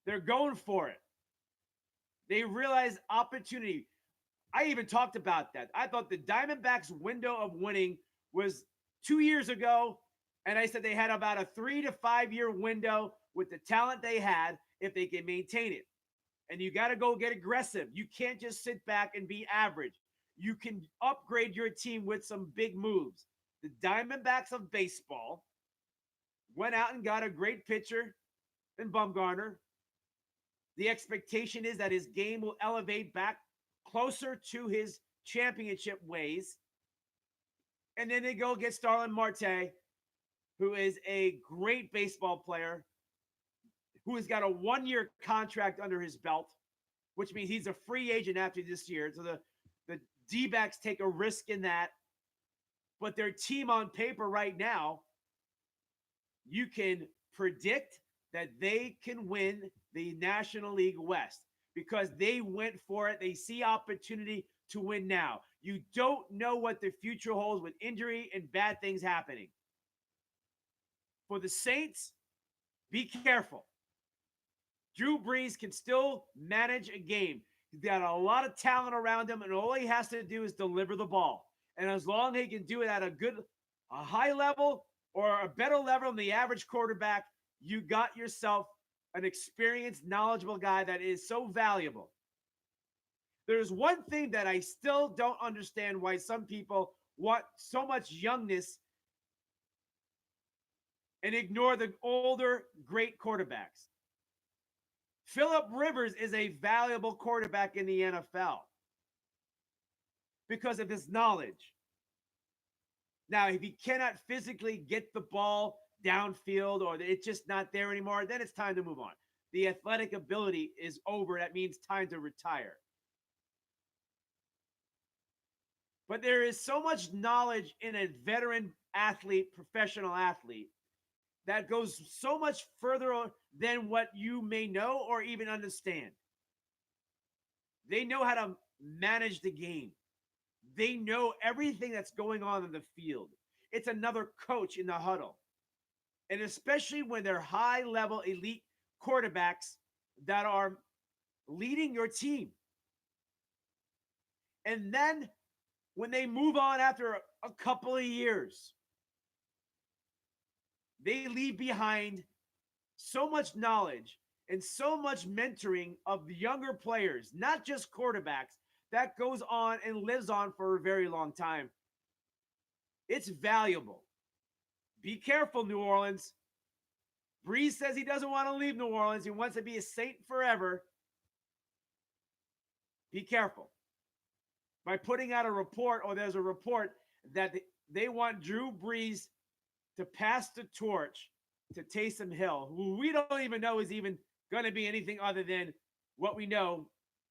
They're going for it. They realize opportunity. I even talked about that. I thought the Diamondbacks' window of winning was 2 years ago, and I said they had about a 3 to 5 year window with the talent they had if they can maintain it. And you got to go get aggressive. You can't just sit back and be average. You can upgrade your team with some big moves. The Diamondbacks of baseball went out and got a great pitcher in Bumgarner. The expectation is that his game will elevate back closer to his championship ways. And then they go get Starlin Marte, who is a great baseball player, who has got a 1-year contract under his belt, which means he's a free agent after this year. So the D-backs take a risk in that. But their team on paper right now, you can predict that they can win the National League West. because they went for it. They see opportunity to win now. You don't know what the future holds with injury and bad things happening. For the Saints, be careful. Drew Brees can still manage a game. He's got a lot of talent around him, and all he has to do is deliver the ball. And as long as he can do it at a high level or a better level than the average quarterback, you got yourself an experienced, knowledgeable guy that is so valuable. There's one thing that I still don't understand why some people want so much youngness and ignore the older, great quarterbacks. Phillip Rivers is a valuable quarterback in the NFL because of his knowledge. Now, if he cannot physically get the ball downfield or it's just not there anymore, then it's time to move on. The athletic ability is over. That means time to retire. But there is so much knowledge in a veteran athlete, professional athlete, that goes so much further than what you may know or even understand. They know how to manage the game. They know everything that's going on in the field. It's another coach in the huddle. And especially when they're high-level elite quarterbacks that are leading your team. And then when they move on after a couple of years, they leave behind so much knowledge and so much mentoring of the younger players, not just quarterbacks, that goes on and lives on for a very long time. It's valuable. Be careful, New Orleans. Brees says he doesn't want to leave New Orleans. He wants to be a Saint forever. Be careful. By putting out a report, or there's a report that they want Drew Brees to pass the torch to Taysom Hill, who we don't even know is even going to be anything other than what we know.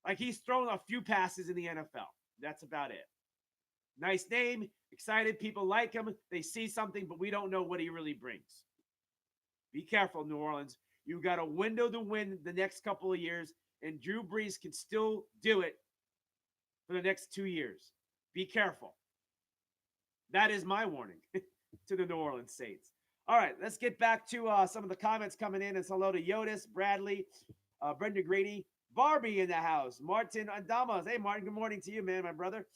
Like, he's thrown a few passes in the NFL. That's about it. Nice name, excited. People like him. They see something, but we don't know what he really brings. Be careful, New Orleans. You've got a window to win the next couple of years, and Drew Brees can still do it for the next 2 years. Be careful. That is my warning to the New Orleans Saints. All right, let's get back to some of the comments coming in. It's hello to Yodis, Bradley, Brenda Grady, Barbie in the house, Martin Andamas. Hey, Martin, good morning to you, man, my brother.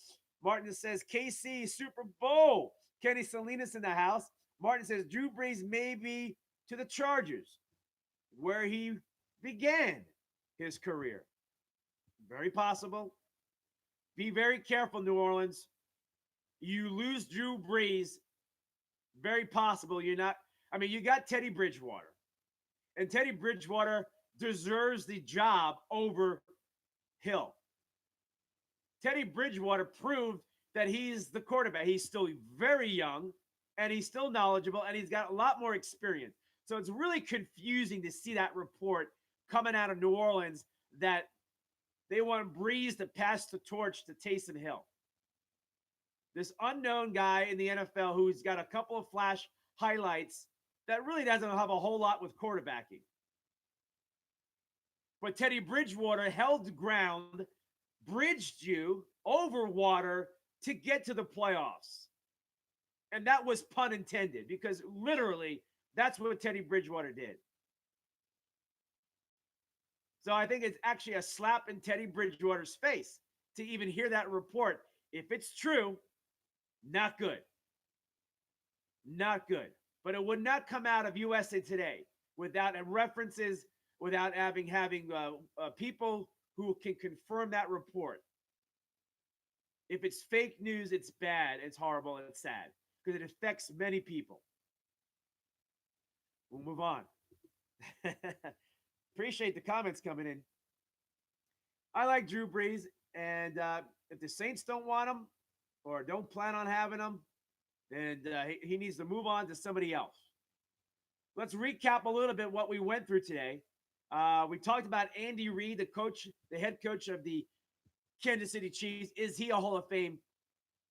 Martin says, KC Super Bowl. Kenny Salinas in the house. Martin says, Drew Brees may be to the Chargers, where he began his career. Very possible. Be very careful, New Orleans. You lose Drew Brees, very possible you're not. I mean, you got Teddy Bridgewater. And Teddy Bridgewater deserves the job over Hill. Teddy Bridgewater proved that he's the quarterback. He's still very young, and he's still knowledgeable, and he's got a lot more experience. So it's really confusing to see that report coming out of New Orleans that they want Brees to pass the torch to Taysom Hill. This unknown guy in the NFL who's got a couple of flash highlights that really doesn't have a whole lot with quarterbacking. But Teddy Bridgewater held ground, bridged you over water to get to the playoffs. And that was pun intended, because literally that's what Teddy Bridgewater did. So I think it's actually a slap in Teddy Bridgewater's face to even hear that report. If it's true, not good. Not good. But it would not come out of USA Today without references, without having people who can confirm that report. If it's fake news, it's bad, it's horrible, and it's sad, because it affects many people. We'll move on. Appreciate the comments coming in. I like Drew Brees, and if the Saints don't want him or don't plan on having him, then he needs to move on to somebody else. Let's recap a little bit what we went through today. We talked about Andy Reid, the head coach of the Kansas City Chiefs. Is he a Hall of Fame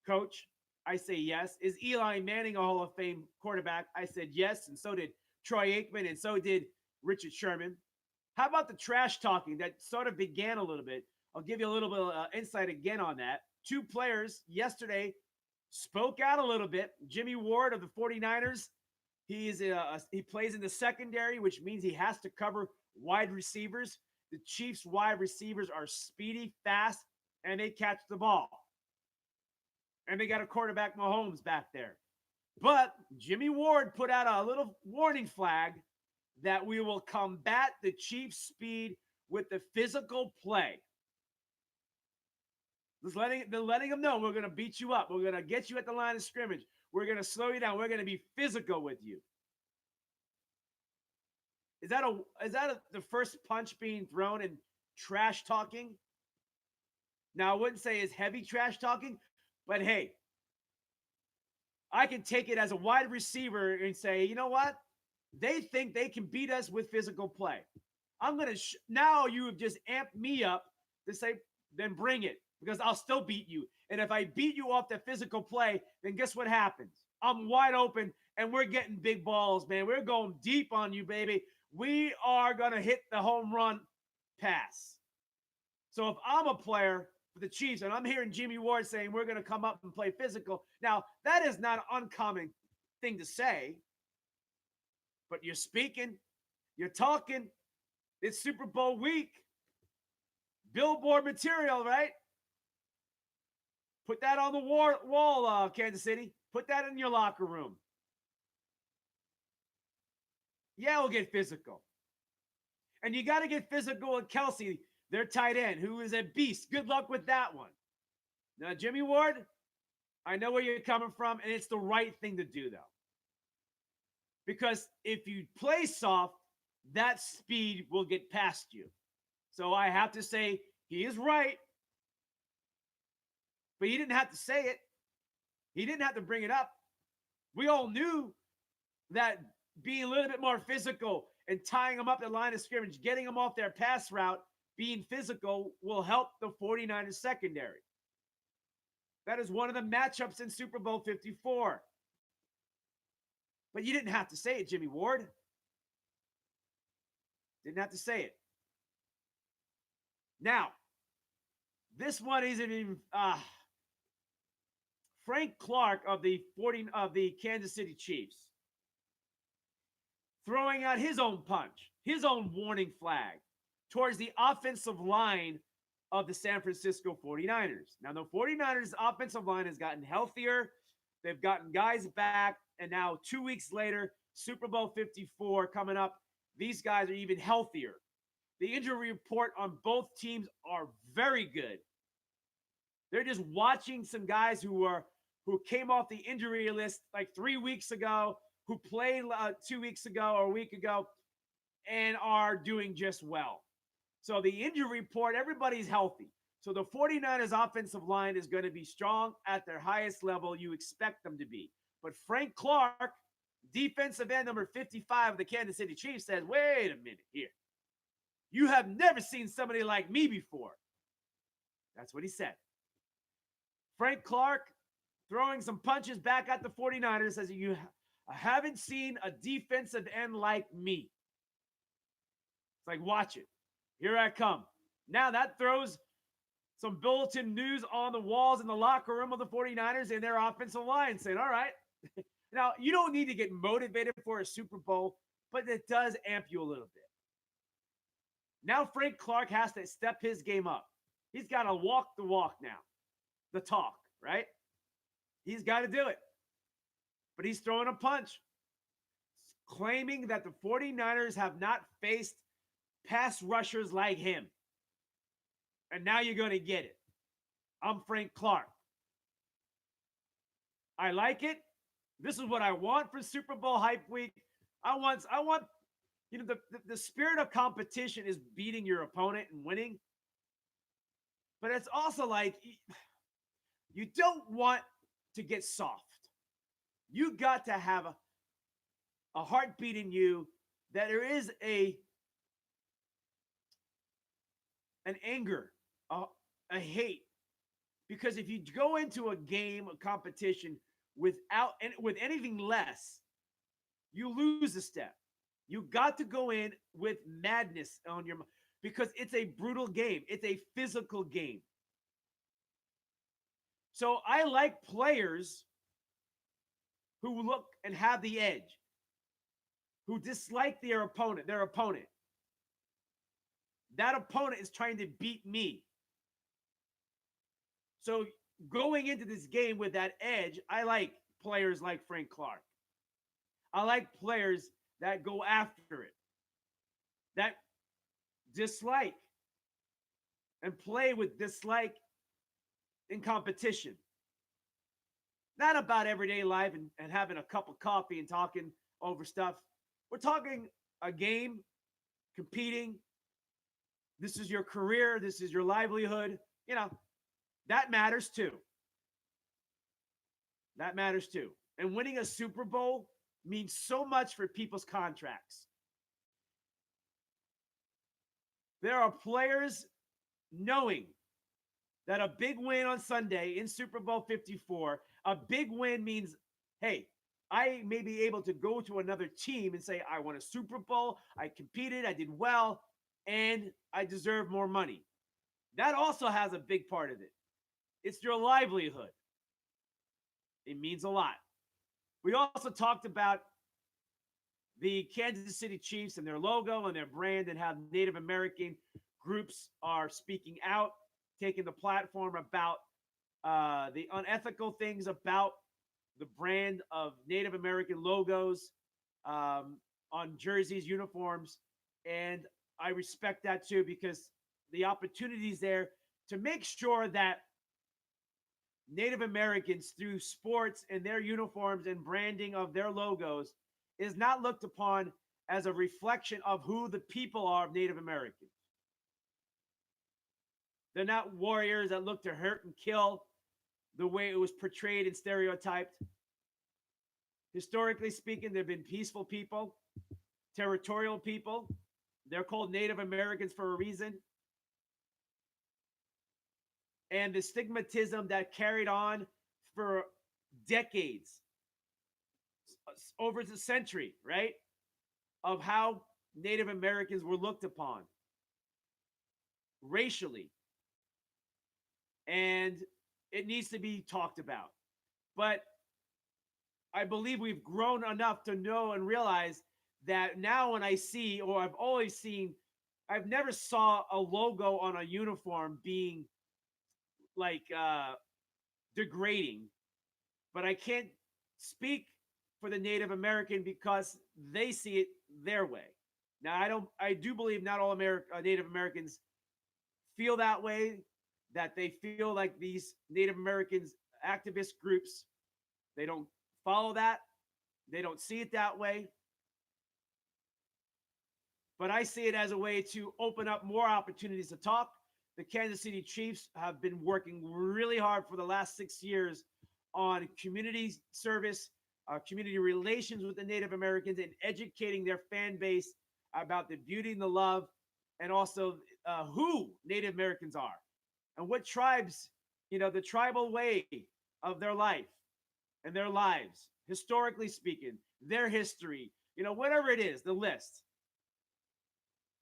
coach? I say yes. Is Eli Manning a Hall of Fame quarterback? I said yes, and so did Troy Aikman, and so did Richard Sherman. How about the trash talking that sort of began a little bit? I'll give you a little bit of insight again on that. Two players yesterday spoke out a little bit. Jimmy Ward of the 49ers, he plays in the secondary, which means he has to cover wide receivers. The Chiefs' wide receivers are speedy, fast, and they catch the ball. And they got a quarterback, Mahomes, back there. But Jimmy Ward put out a little warning flag that we will combat the Chiefs' speed with the physical play. Just letting them know we're going to beat you up. We're going to get you at the line of scrimmage. We're going to slow you down. We're going to be physical with you. Is that the first punch being thrown in trash talking? Now, I wouldn't say it's heavy trash talking, but hey, I can take it as a wide receiver and say, you know what? They think they can beat us with physical play. I'm going to now you have just amped me up to say, then bring it, because I'll still beat you. And if I beat you off the physical play, then guess what happens? I'm wide open and we're getting big balls, man. We're going deep on you, baby. We are going to hit the home run pass. So if I'm a player for the Chiefs and I'm hearing Jimmy Ward saying we're going to come up and play physical, now that is not an uncommon thing to say, but you're speaking, you're talking. It's Super Bowl week. Billboard material, right? Put that on the wall, Kansas City. Put that in your locker room. Yeah, we'll get physical. And you got to get physical with Kelsey, their tight end, who is a beast. Good luck with that one. Now, Jimmy Ward, I know where you're coming from, and it's the right thing to do, though. Because if you play soft, that speed will get past you. So I have to say he is right. But he didn't have to say it. He didn't have to bring it up. We all knew that being a little bit more physical and tying them up at the line of scrimmage, getting them off their pass route, being physical will help the 49ers secondary. That is one of the matchups in Super Bowl 54. But you didn't have to say it, Jimmy Ward. Didn't have to say it. Now, this one isn't even Frank Clark of the Kansas City Chiefs throwing out his own punch, his own warning flag towards the offensive line of the San Francisco 49ers. Now, the 49ers offensive line has gotten healthier. They've gotten guys back. And now 2 weeks later, Super Bowl 54 coming up, these guys are even healthier. The injury report on both teams are very good. They're just watching some guys who came off the injury list like 3 weeks ago, who played 2 weeks ago or a week ago, and are doing just well. So the injury report, everybody's healthy. So the 49ers offensive line is going to be strong at their highest level you expect them to be. But Frank Clark, defensive end number 55 of the Kansas City Chiefs, says, wait a minute here. You have never seen somebody like me before. That's what he said. Frank Clark throwing some punches back at the 49ers says, I haven't seen a defensive end like me. It's like, watch it. Here I come. Now that throws some bulletin news on the walls in the locker room of the 49ers and their offensive line saying, all right. Now, you don't need to get motivated for a Super Bowl, but it does amp you a little bit. Now Frank Clark has to step his game up. He's got to walk the walk now. The talk, right? He's got to do it. But he's throwing a punch, claiming that the 49ers have not faced pass rushers like him. And now you're going to get it. I'm Frank Clark. I like it. This is what I want for Super Bowl hype week. I want the spirit of competition is beating your opponent and winning. But it's also like you don't want to get soft. You got to have a heartbeat in you that there is an anger, a hate. Because if you go into a game, a competition with anything less, you lose a step. You got to go in with madness on your mind because it's a brutal game. It's a physical game. So I like players who look and have the edge, who dislike their opponent. That opponent is trying to beat me. So going into this game with that edge, I like players like Frank Clark. I like players that go after it, that dislike and play with dislike in competition. Not about everyday life and having a cup of coffee and talking over stuff. We're talking a game, competing. This is your career. This is your livelihood. You know, that matters too. That matters too. And winning a Super Bowl means so much for people's contracts. There are players knowing that a big win on Sunday in Super Bowl 54, a big win means, hey, I may be able to go to another team and say, I won a Super Bowl, I competed, I did well, and I deserve more money. That also has a big part of it. It's your livelihood. It means a lot. We also talked about the Kansas City Chiefs and their logo and their brand and how Native American groups are speaking out, taking the platform about the unethical things about the brand of Native American logos on jerseys, uniforms. And I respect that too, because the opportunities there to make sure that Native Americans through sports and their uniforms and branding of their logos is not looked upon as a reflection of who the people are of Native Americans. They're not warriors that look to hurt and kill the way it was portrayed and stereotyped. Historically speaking, they've been peaceful people, territorial people. They're called Native Americans for a reason. And the stigmatism that carried on for decades, over the century, right? Of how Native Americans were looked upon racially. And it needs to be talked about. But I believe we've grown enough to know and realize that now when I see, or I've always seen, I've never saw a logo on a uniform being like degrading, but I can't speak for the Native American because they see it their way. Now, I do believe not all Native Americans feel that way, that they feel like these Native Americans activist groups, they don't follow that. They don't see it that way. But I see it as a way to open up more opportunities to talk. The Kansas City Chiefs have been working really hard for the last 6 years on community service, community relations with the Native Americans, and educating their fan base about the beauty and the love, and also who Native Americans are and what tribes, the tribal way of their life and their lives, historically speaking, their history, whatever it is, the list.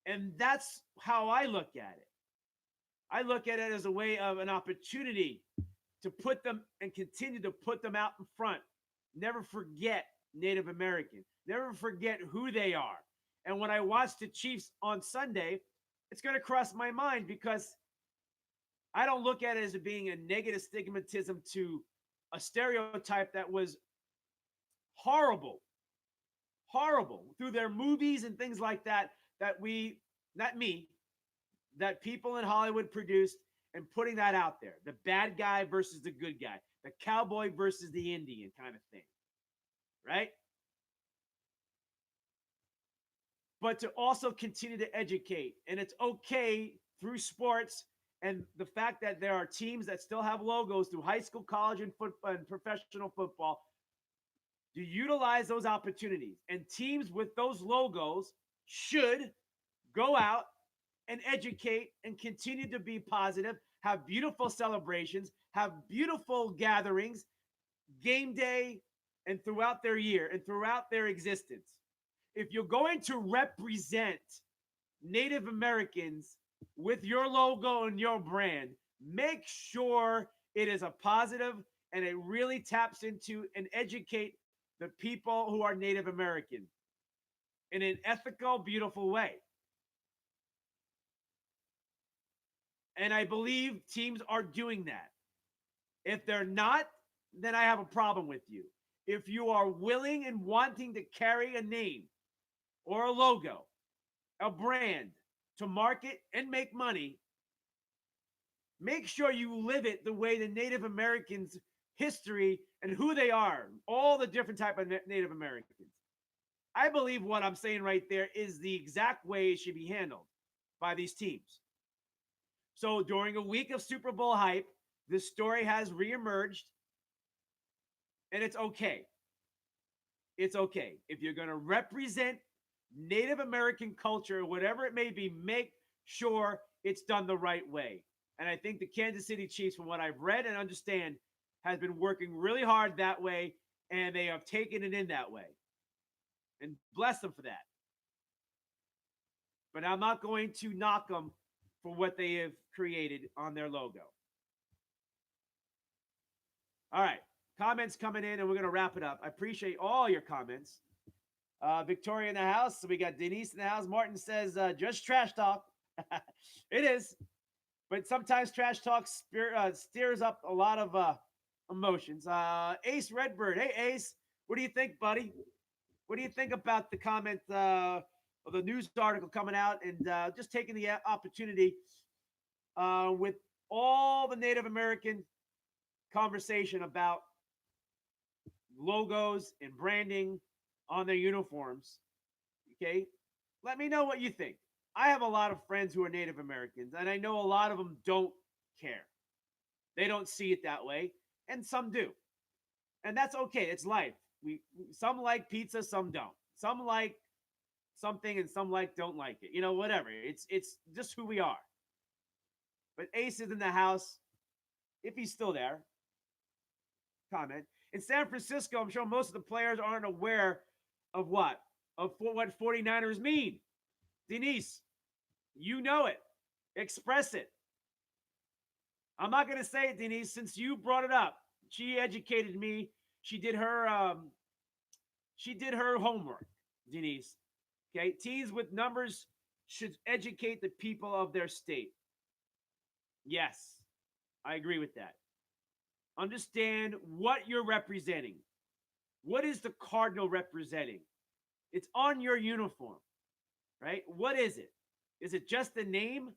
And that's how I look at it. I look at it as a way of an opportunity to put them and continue to put them out in front. Never forget Native American. Never forget who they are. And when I watch the Chiefs on Sunday, it's going to cross my mind because I don't look at it as being a negative stigmatism to a stereotype that was horrible through their movies and things like that, that people in Hollywood produced, and putting that out there. The bad guy versus the good guy, the cowboy versus the Indian kind of thing, right? But to also continue to educate. And it's okay through sports and the fact that there are teams that still have logos through high school, college, and football and professional football to utilize those opportunities. And teams with those logos should go out and educate and continue to be positive, have beautiful celebrations, have beautiful gatherings, game day, and throughout their year and throughout their existence. if you're going to represent Native Americans with your logo and your brand, make sure it is a positive and it really taps into and educate the people who are Native American in an ethical, beautiful way. And I believe teams are doing that. If they're not, then I have a problem with you. If you are willing and wanting to carry a name or a logo, a brand to market and make money, make sure you live it the way the Native Americans' history and who they are, all the different type of Native Americans. I believe what I'm saying right there is the exact way it should be handled by these teams. So during a week of Super Bowl hype, this story has reemerged, and it's okay. It's okay. If you're going to represent Native American culture, whatever it may be, make sure it's done the right way. And I think the Kansas City Chiefs, from what I've read and understand, has been working really hard that way, and they have taken it in that way. And bless them for that. But I'm not going to knock them for what they have created on their logo. All right. Comments coming in, and we're going to wrap it up. I appreciate all your comments. Victoria in the house. So we got Denise in the house. Martin says, just trash talk. It is. But sometimes trash talk steers up a lot of emotions. Ace Redbird. Hey, Ace. What do you think, buddy? What do you think about the comment of the news article coming out and just taking the opportunity with all the Native American conversation about logos and branding on their uniforms? Okay. Let me know what you think. I have a lot of friends who are Native Americans, and I know a lot of them don't care. They don't see it that way, and some do. And that's okay. It's life. Some like pizza, some don't. Some like something and some don't like it. Whatever. It's just who we are. But Ace is in the house. If he's still there, comment. In San Francisco, I'm sure most of the players aren't aware of what 49ers mean. Denise, you know it. Express it. I'm not going to say it, Denise, since you brought it up. She educated me. She did her homework, Denise. Okay, teams with numbers should educate the people of their state. Yes, I agree with that. Understand what you're representing. What is the Cardinal representing? It's on your uniform, right? What is it? Is it just the name?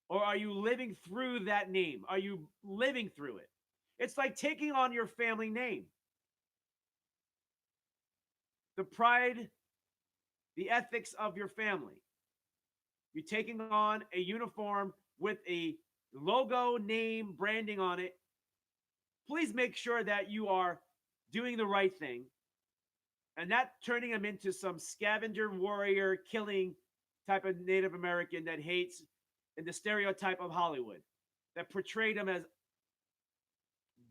Or are you living through that name? Are you living through it? It's like taking on your family name. The pride, the ethics of your family. You're taking on a uniform with a logo, name, branding on it. Please make sure that you are doing the right thing and not turning them into some scavenger warrior killing type of Native American that hates in the stereotype of Hollywood that portrayed them as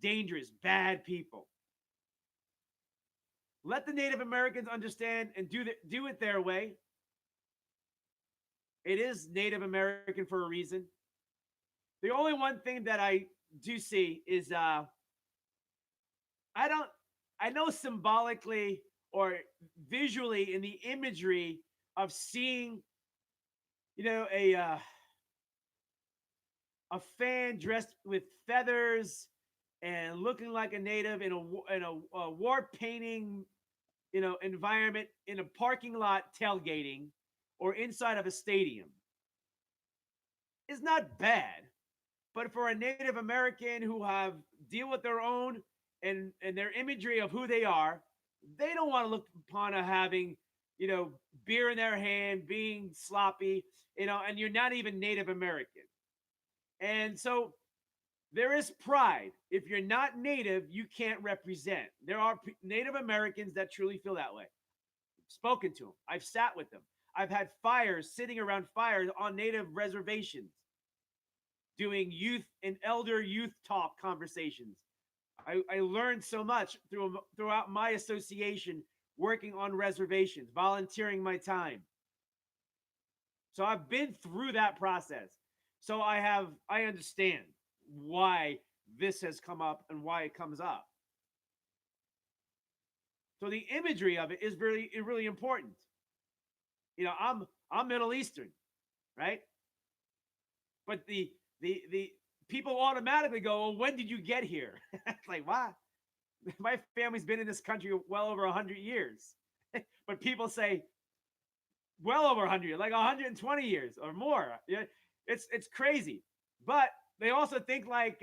dangerous, bad people. Let the Native Americans understand and do it their way. It is Native American for a reason. The only one thing that I do see is I know symbolically or visually in the imagery of seeing, a fan dressed with feathers and looking like a native in a war painting, environment in a parking lot tailgating or inside of a stadium is not bad. But for a Native American who have deal with their own and their imagery of who they are, they don't want to look upon a having, beer in their hand, being sloppy, and you're not even Native American. And so there is pride. If you're not Native, you can't represent. There are Native Americans that truly feel that way. I've spoken to them. I've sat with them. I've had fires, sitting around fires on Native reservations, doing youth and elder youth talk conversations. I learned so much throughout my association working on reservations, volunteering my time. So I've been through that process. So I understand why this has come up and why it comes up. So the imagery of it is really important. I'm Middle Eastern, right? But the people automatically go, well, when did you get here? It's like, why? My family's been in this country well over 100 years. But people say well over 100, like 120 years or more. Yeah, it's crazy. But they also think like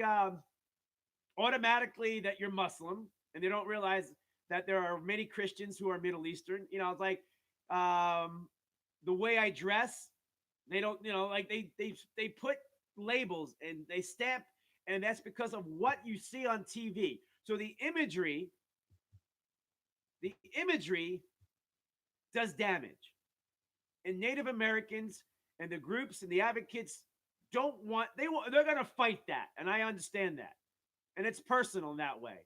automatically that you're Muslim, and they don't realize that there are many Christians who are Middle Eastern. It's like the way I dress. They don't, like they put labels and they stamp, and that's because of what you see on TV. So the imagery does damage. And Native Americans and the groups and the advocates they're going to fight that, and I understand that. And it's personal in that way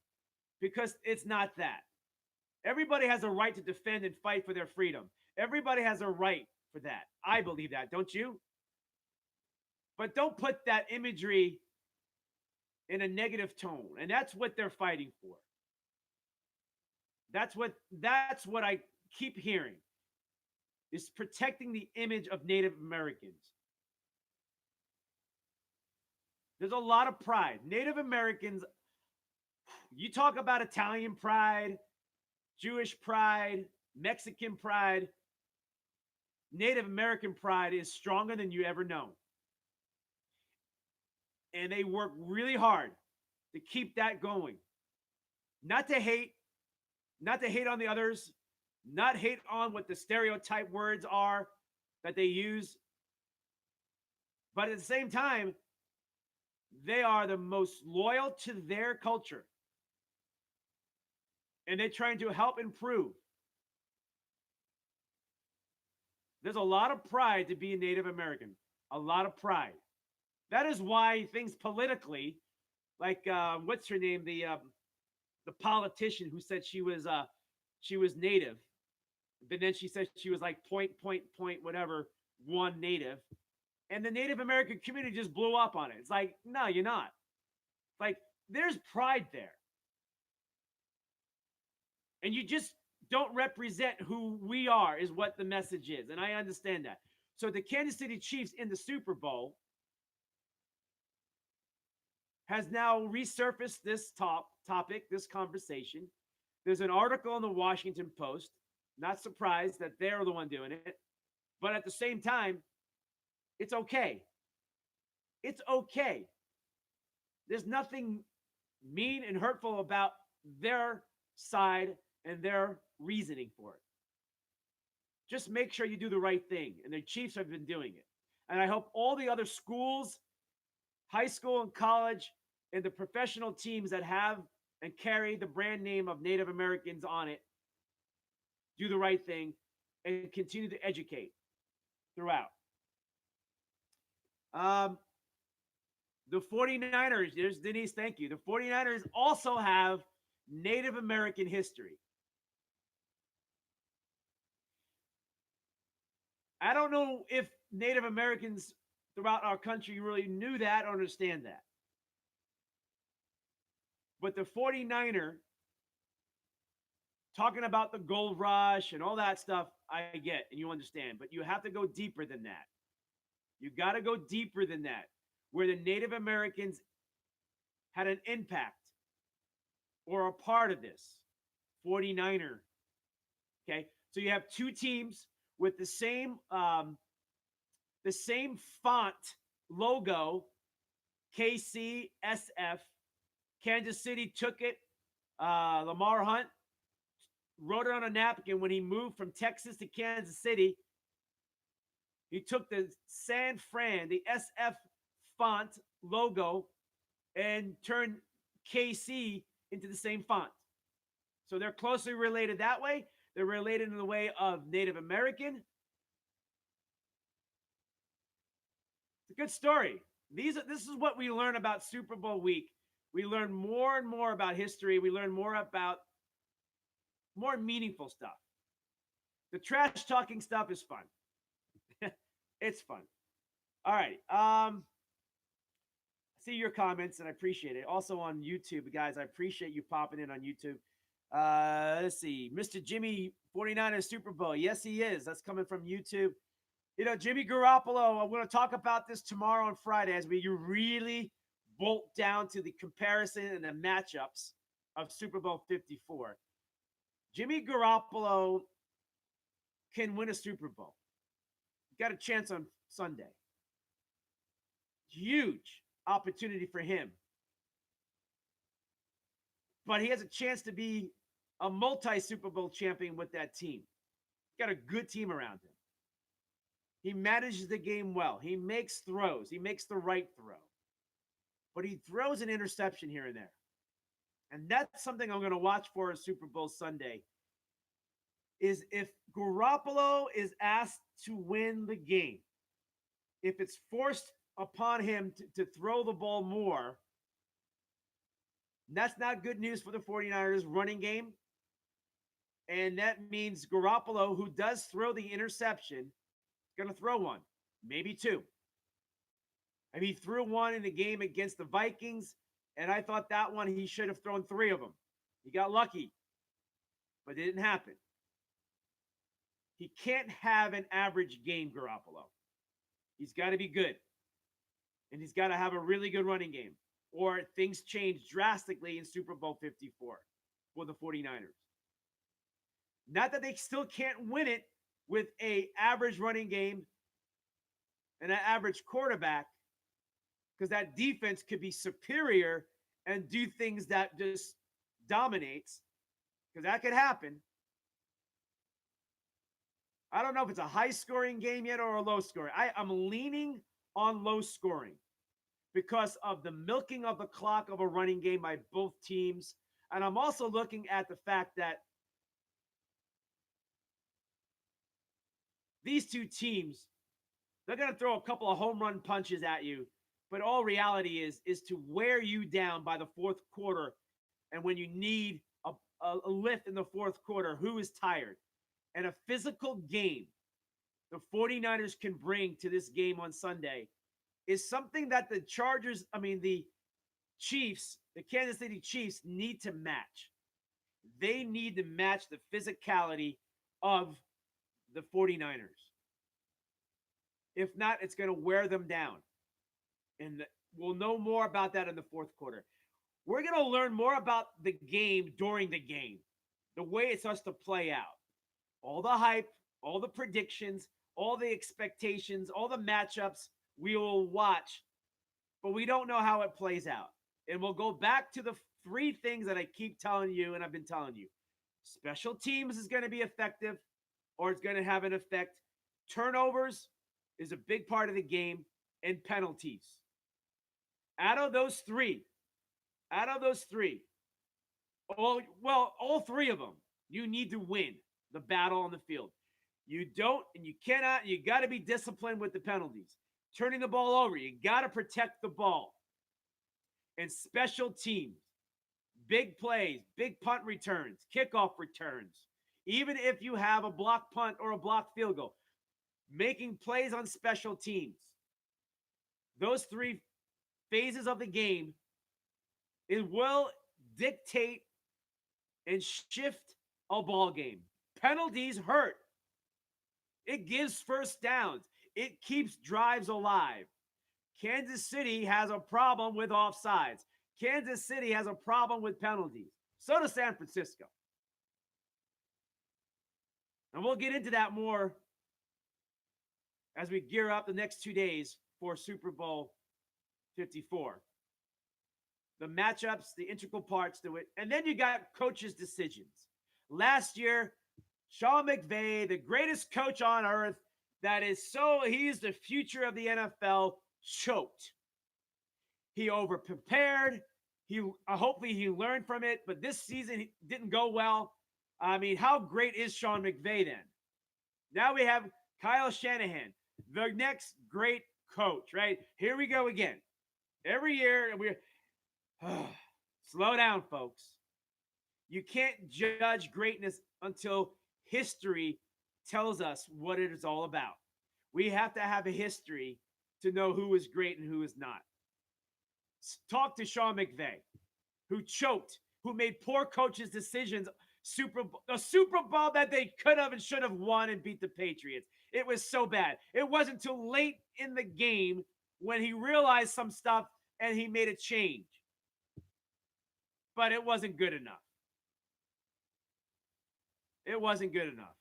because it's not that. Everybody has a right to defend and fight for their freedom. Everybody has a right for that. I believe that, don't you? But don't put that imagery in a negative tone. And that's what they're fighting for. That's what I keep hearing. Is protecting the image of Native Americans. There's a lot of pride. Native Americans, you talk about Italian pride, Jewish pride, Mexican pride. Native American pride is stronger than you ever know. And they work really hard to keep that going. Not to hate on the others, not hate on what the stereotype words are that they use. But at the same time, they are the most loyal to their culture. And they're trying to help improve. There's a lot of pride to be a Native American. A lot of pride. That is why things politically, like what's her name, the politician who said she was Native, but then she said she was like point whatever one Native, and the Native American community just blew up on it. It's like, no, you're not. Like, there's pride there, and you just don't represent who we are, is what the message is, and I understand that. So the Kansas City Chiefs in the Super Bowl has now resurfaced this topic, this conversation. There's an article in the Washington Post. Not surprised that they're the one doing it. But at the same time, it's okay. It's okay. There's nothing mean and hurtful about their side and their reasoning for it. Just make sure you do the right thing. And the Chiefs have been doing it. And I hope all the other schools, high school and college, and the professional teams that have and carry the brand name of Native Americans on it do the right thing and continue to educate throughout. The 49ers, there's Denise, thank you. The 49ers also have Native American history. I don't know if Native Americans throughout our country really knew that or understand that. But the 49er, talking about the gold rush and all that stuff, I get and you understand. But you have to go deeper than that. You got to go deeper than that, where the Native Americans had an impact or a part of this 49er. Okay, so you have two teams with the same font logo, KCSF. Kansas City took it. Lamar Hunt wrote it on a napkin when he moved from Texas to Kansas City. He took the San Fran, the SF font logo, and turned KC into the same font. So they're closely related that way. They're related in the way of Native American. It's a good story. This is what we learn about Super Bowl week. We learn more and more about history. We learn more about more meaningful stuff. The trash talking stuff is fun. It's fun. All right. See your comments and I appreciate it. Also on YouTube, guys, I appreciate you popping in on YouTube. Let's see. Mr. Jimmy 49ers Super Bowl. Yes, he is. That's coming from YouTube. You know, Jimmy Garoppolo, I'm going to talk about this tomorrow on Friday as we really bolt down to the comparison and the matchups of Super Bowl 54. Jimmy Garoppolo can win a Super Bowl. Got a chance on Sunday. Huge opportunity for him. But he has a chance to be a multi-Super Bowl champion with that team. Got a good team around him. He manages the game well. He makes throws. He makes the right throw. But he throws an interception here and there. And that's something I'm going to watch for a Super Bowl Sunday. Is if Garoppolo is asked to win the game, if it's forced upon him to throw the ball more, that's not good news for the 49ers running game. And that means Garoppolo, who does throw the interception, is going to throw one, maybe two. I mean, he threw one in the game against the Vikings, and I thought that one he should have thrown three of them. He got lucky, but it didn't happen. He can't have an average game, Garoppolo. He's got to be good. And he's got to have a really good running game. Or things change drastically in Super Bowl 54 for the 49ers. Not that they still can't win it with an average running game and an average quarterback, because that defense could be superior and do things that just dominates, because that could happen. I don't know if it's a high-scoring game yet or a low-scoring. I'm leaning on low-scoring because of the milking of the clock of a running game by both teams. And I'm also looking at the fact that these two teams, they're going to throw a couple of home run punches at you. But all reality is to wear you down by the fourth quarter. And when you need a lift in the fourth quarter, who is tired? And a physical game the 49ers can bring to this game on Sunday is something that the Chiefs, the Kansas City Chiefs need to match. They need to match the physicality of the 49ers. If not, it's going to wear them down. And we'll know more about that in the fourth quarter. We're going to learn more about the game during the game, the way it's supposed to play out. All the hype, all the predictions, all the expectations, all the matchups we will watch, but we don't know how it plays out. And we'll go back to the three things that I keep telling you and I've been telling you. Special teams is going to be effective or it's going to have an effect. Turnovers is a big part of the game, and penalties. Out of those three, all three of them, you need to win the battle on the field. You don't, and you cannot, you got to be disciplined with the penalties. Turning the ball over, you got to protect the ball. And special teams, big plays, big punt returns, kickoff returns. Even if you have a block punt or a block field goal, making plays on special teams. Those three phases of the game, it will dictate and shift a ball game. Penalties hurt. It gives first downs. It keeps drives alive. Kansas City has a problem with offsides. Kansas City has a problem with penalties. So does San Francisco. And we'll get into that more as we gear up the next 2 days for Super Bowl 54. The matchups, the integral parts to it. And then you got coaches' decisions. Last year, Sean McVay, the greatest coach on earth, he's the future of the NFL, choked. He overprepared. Hopefully he learned from it, but this season it didn't go well. I mean, how great is Sean McVay then? Now we have Kyle Shanahan, the next great coach, right? Here we go again. Every year, slow down, folks. You can't judge greatness until history tells us what it is all about. We have to have a history to know who is great and who is not. Talk to Sean McVay, who choked, who made poor coaches' decisions. A Super Bowl that they could have and should have won and beat the Patriots. It was so bad. It wasn't until late in the game when he realized some stuff and he made a change. But it wasn't good enough. It wasn't good enough.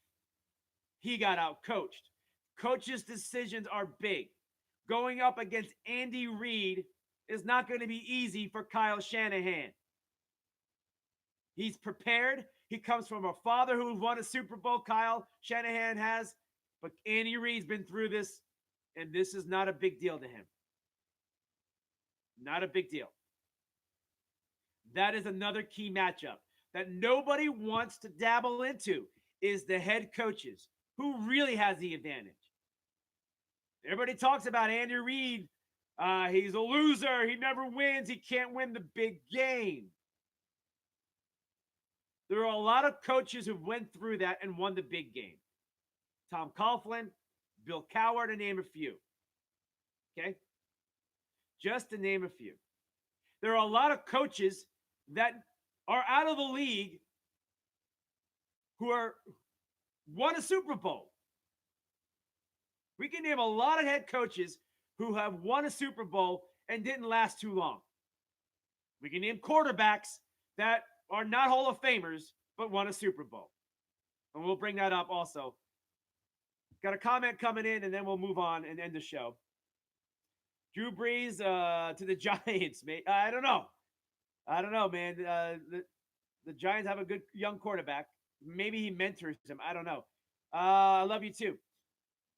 He got out coached. Coaches' decisions are big. Going up against Andy Reid is not going to be easy for Kyle Shanahan. He's prepared. He comes from a father who won a Super Bowl. Kyle Shanahan has. But Andy Reid's been through this, and this is not a big deal to him. Not a big deal. That is another key matchup that nobody wants to dabble into is the head coaches. Who really has the advantage? Everybody talks about Andy Reid. He's a loser. He never wins. He can't win the big game. There are a lot of coaches who went through that and won the big game. Tom Coughlin, Bill Cowher, to name a few. Okay? Just to name a few. There are a lot of coaches that are out of the league who won a Super Bowl. We can name a lot of head coaches who have won a Super Bowl and didn't last too long. We can name quarterbacks that are not Hall of Famers but won a Super Bowl. And we'll bring that up also. Got a comment coming in, and then we'll move on and end the show. Drew Brees to the Giants, mate. I don't know, man. The Giants have a good young quarterback. Maybe he mentors him. I don't know. I love you too.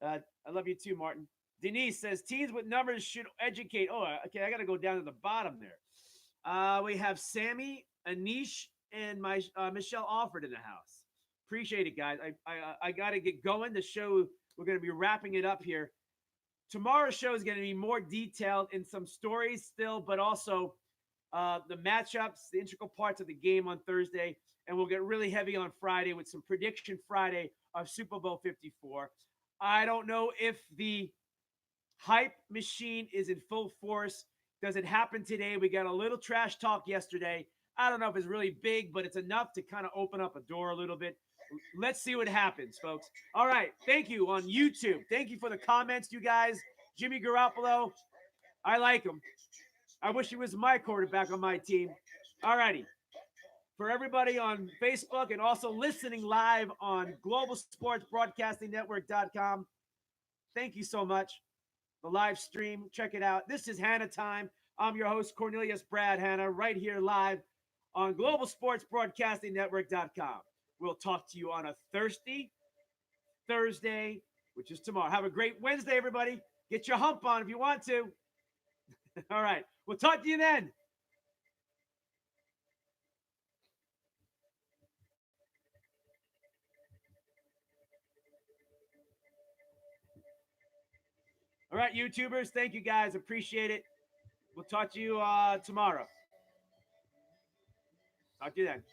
I love you too, Martin. Denise says teams with numbers should educate. Oh, okay. I got to go down to the bottom there. We have Sammy, Anish, and Michelle Alford in the house. Appreciate it, guys. I got to get going. The show, we're going to be wrapping it up here. Tomorrow's show is going to be more detailed in some stories still, but also the matchups, the integral parts of the game on Thursday. And we'll get really heavy on Friday with some prediction Friday of Super Bowl 54. I don't know if the hype machine is in full force. Does it happen today? We got a little trash talk yesterday. I don't know if it's really big, but it's enough to kind of open up a door a little bit. Let's see what happens, folks. All right. Thank you on YouTube. Thank you for the comments, you guys. Jimmy Garoppolo, I like him. I wish he was my quarterback on my team. All righty. For everybody on Facebook and also listening live on globalsportsbroadcastingnetwork.com, thank you so much. The live stream, check it out. This is Hannah Time. I'm your host, Cornelius Brad Hannah, right here live on globalsportsbroadcastingnetwork.com. We'll talk to you on a Thursday, which is tomorrow. Have a great Wednesday, everybody. Get your hump on if you want to. All right. We'll talk to you then. All right, YouTubers. Thank you, guys. Appreciate it. We'll talk to you tomorrow. Talk to you then.